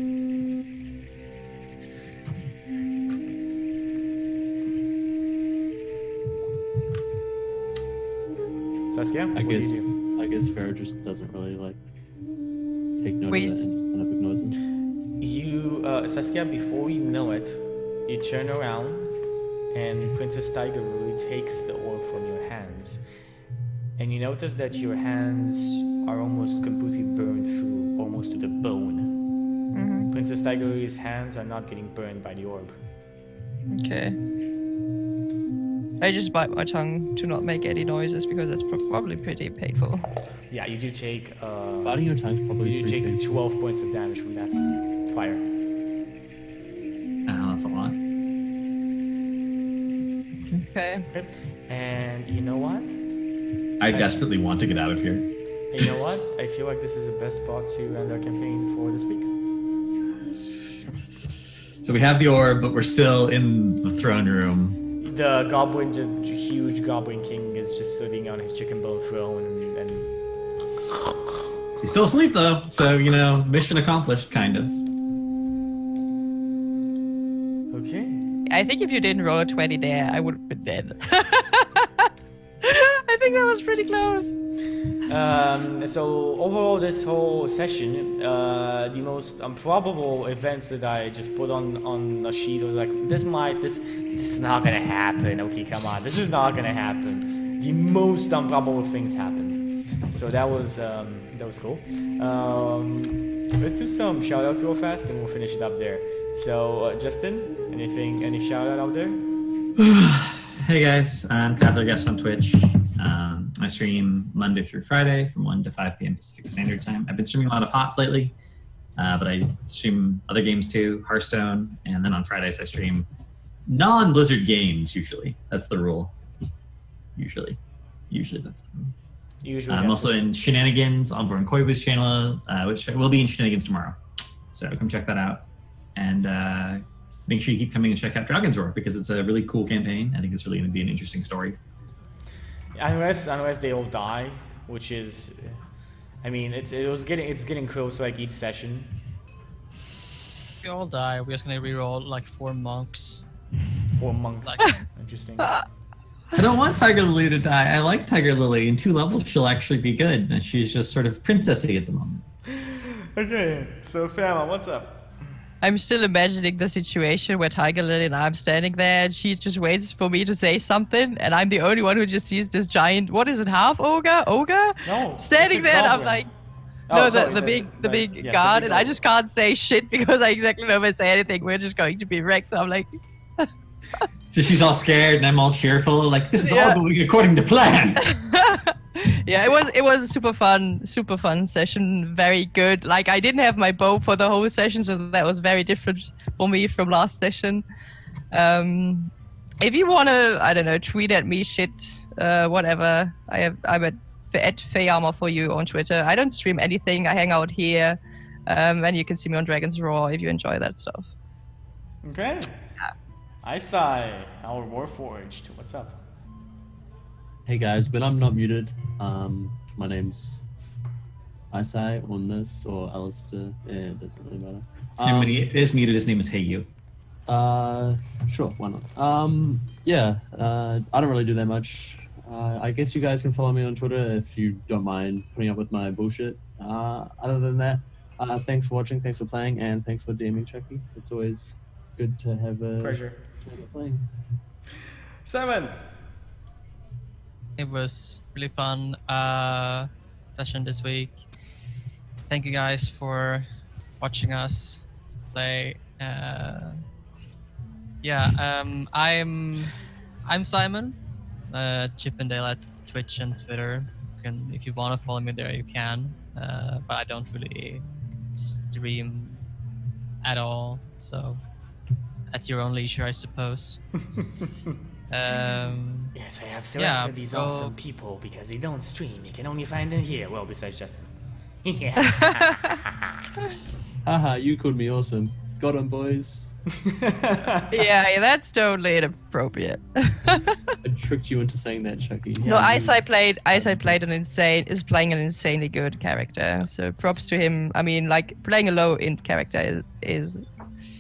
S1: Saskia, what do you do?
S2: I guess Pharaoh just doesn't really like take note
S3: Wait.
S2: of it and just kind of ignores him.
S1: You, Saskia, before you know it, you turn around and Princess Tigery takes the orb from your hands. And you notice that your hands are almost completely burned through, almost to the bone.
S3: Mm-hmm.
S1: Princess Tigery's hands are not getting burned by the orb.
S3: Okay. I just bite my tongue to not make any noises because that's probably pretty painful.
S1: Yeah, you do take
S2: Biting your tongue's probably
S1: you do
S2: pretty
S1: take
S2: big.
S1: 12 points of damage from that fire.
S4: That's a lot.
S3: Okay.
S1: Okay. And you know what?
S4: I desperately want to get out of here.
S1: And you know what? I feel like this is the best spot to end our campaign for this week.
S4: So we have the orb, but we're still in the throne room.
S1: The goblin, the huge goblin king, is just sitting on his chicken bone throne, and
S4: He's still asleep though, so mission accomplished, kind of.
S1: Okay.
S3: I think if you didn't roll a 20 there, I would have been dead. I think that was pretty close.
S1: So overall, this whole session, the most improbable events that I just put on a sheet was like, this is not gonna happen. Okay, come on, this is not gonna happen. The most improbable things happened. So that was cool. Let's do some shout outs real fast, and we'll finish it up there. So Justin, any shout out there?
S4: Hey guys, I'm Catholic Guest on Twitch. I stream Monday through Friday from 1 to 5 p.m. Pacific Standard Time. I've been streaming a lot of HOTS lately, but I stream other games too, Hearthstone, and then on Fridays I stream non-Blizzard games usually. That's the rule. Usually that's the rule. I'm also in Shenanigans on Born Koibu's channel, which will be in Shenanigans tomorrow. So come check that out. And make sure you keep coming and check out Dragon's Roar because it's a really cool campaign. I think it's really going to be an interesting story.
S1: Unless they all die, which is, I mean, it's getting close like each session.
S5: If we all die, we're just gonna reroll like 4 monks.
S1: 4 monks.
S5: Like,
S1: interesting.
S4: I don't want Tiger Lily to die. I like Tiger Lily. In 2 levels, she'll actually be good. And she's just sort of princessy at the moment.
S1: Okay, so Fama, what's up?
S3: I'm still imagining the situation where Tiger Lily and I'm standing there and she just waits for me to say something and I'm the only one who just sees this giant, what is it, half ogre?
S1: No,
S3: standing there and I'm like, no, the big
S1: yes,
S3: guard,
S1: the big
S3: and I just can't say shit because I exactly know if I say anything, we're just going to be wrecked. So I'm like...
S4: So she's all scared and I'm all cheerful, like, this is all going according to plan.
S3: Yeah, it was a super fun session, very good. Like, I didn't have my bow for the whole session, so that was very different for me from last session. If you wanna, I don't know, tweet at me shit, whatever. I'm at Feyarmor for you on Twitter. I don't stream anything. I hang out here, and you can see me on Dragon's Roar if you enjoy that stuff.
S1: Okay. Isai, our Warforged. What's up?
S2: Hey guys, when I'm not muted, my name's Isai on this or Alistair. Yeah, it doesn't really matter.
S4: And when he is muted, his name is Hey You.
S2: Sure, why not? I don't really do that much. I guess you guys can follow me on Twitter if you don't mind putting up with my bullshit. Other than that, thanks for watching, thanks for playing, and thanks for DMing Chuky. It's always good to have a
S1: pleasure
S2: playing.
S1: Simon.
S5: It was really fun session this week. Thank you guys for watching us play. I'm Simon, Chippendale at Twitch and Twitter. If you want to follow me there, you can. But I don't really stream at all, so at your own leisure, I suppose.
S1: Yes, I have selected these awesome people because they don't stream. You can only find them here. Well, besides Justin.
S2: Haha, you called me awesome. Got 'em, boys.
S3: Yeah, that's totally inappropriate.
S2: I tricked you into saying that, Chuky.
S3: No, Isai is playing an insanely good character. So props to him. I mean, like, playing a low int character is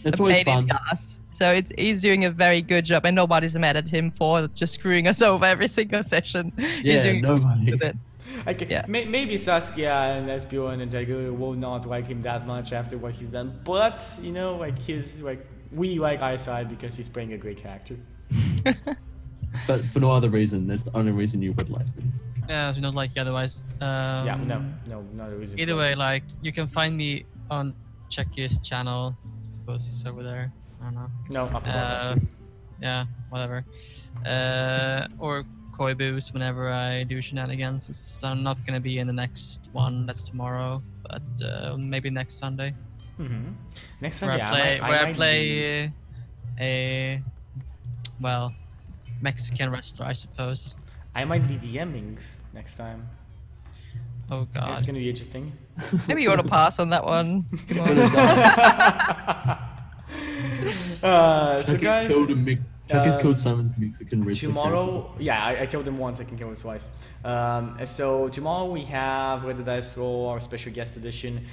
S2: it's always fun.
S3: So he's doing a very good job, and nobody's mad at him for just screwing us over every single session. He's doing
S2: nobody.
S3: good.
S1: Maybe Saskia and Esbjorn and Tiger will not like him that much after what he's done, but you know, we like Isai because he's playing a great character.
S2: But for no other reason. That's the only reason you would like him.
S5: Yeah, we don't like you otherwise.
S1: No, not a reason.
S5: Either way, like, you can find me on Chuky's channel. I suppose he's over there. I don't know.
S1: No, up above.
S5: Yeah, whatever. Or Koibu's whenever I do shenanigans. I'm not gonna be in the next one. That's tomorrow, but maybe next Sunday.
S1: Mm-hmm. Next
S5: Where
S1: Sunday,
S5: I play a Mexican wrestler, I suppose.
S1: I might be DMing next time.
S5: Oh god,
S1: it's gonna be interesting.
S3: Maybe you ought to pass on that one.
S1: So guys,
S2: Chucky's killed Simon's Mexican race.
S1: Tomorrow, yeah, I killed him once, I can kill him twice. So tomorrow we have Red the Dice Roll, our special guest edition.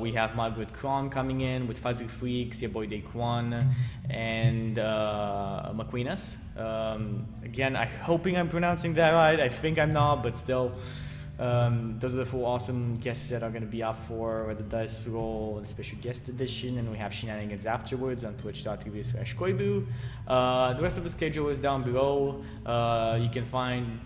S1: We have Margaret Kron coming in with Fuzzy Freaks, your boy Daquan, and McQueenus. Again, I'm hoping I'm pronouncing that right. I think I'm not, but still. Those are the 4 awesome guests that are going to be up for Red the Dice Roll, the special guest edition, and we have shenanigans afterwards on twitch.tv/Koibu. The rest of the schedule is down below. You can find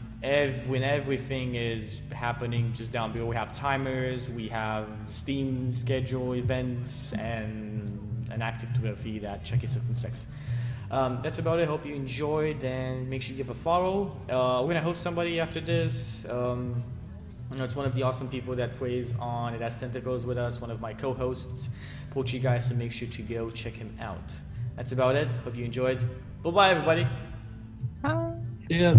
S1: when everything is happening just down below. We have timers, we have Steam schedule events, and an active Twitter feed at Chuky76. That's about it. Hope you enjoyed, and make sure you give a follow. We're going to host somebody after this. It's one of the awesome people that plays on It Has Tentacles with us, one of my co-hosts, Pochi Guy, so make sure to go check him out. That's about it. Hope you enjoyed. Bye-bye, everybody.
S2: Yeah.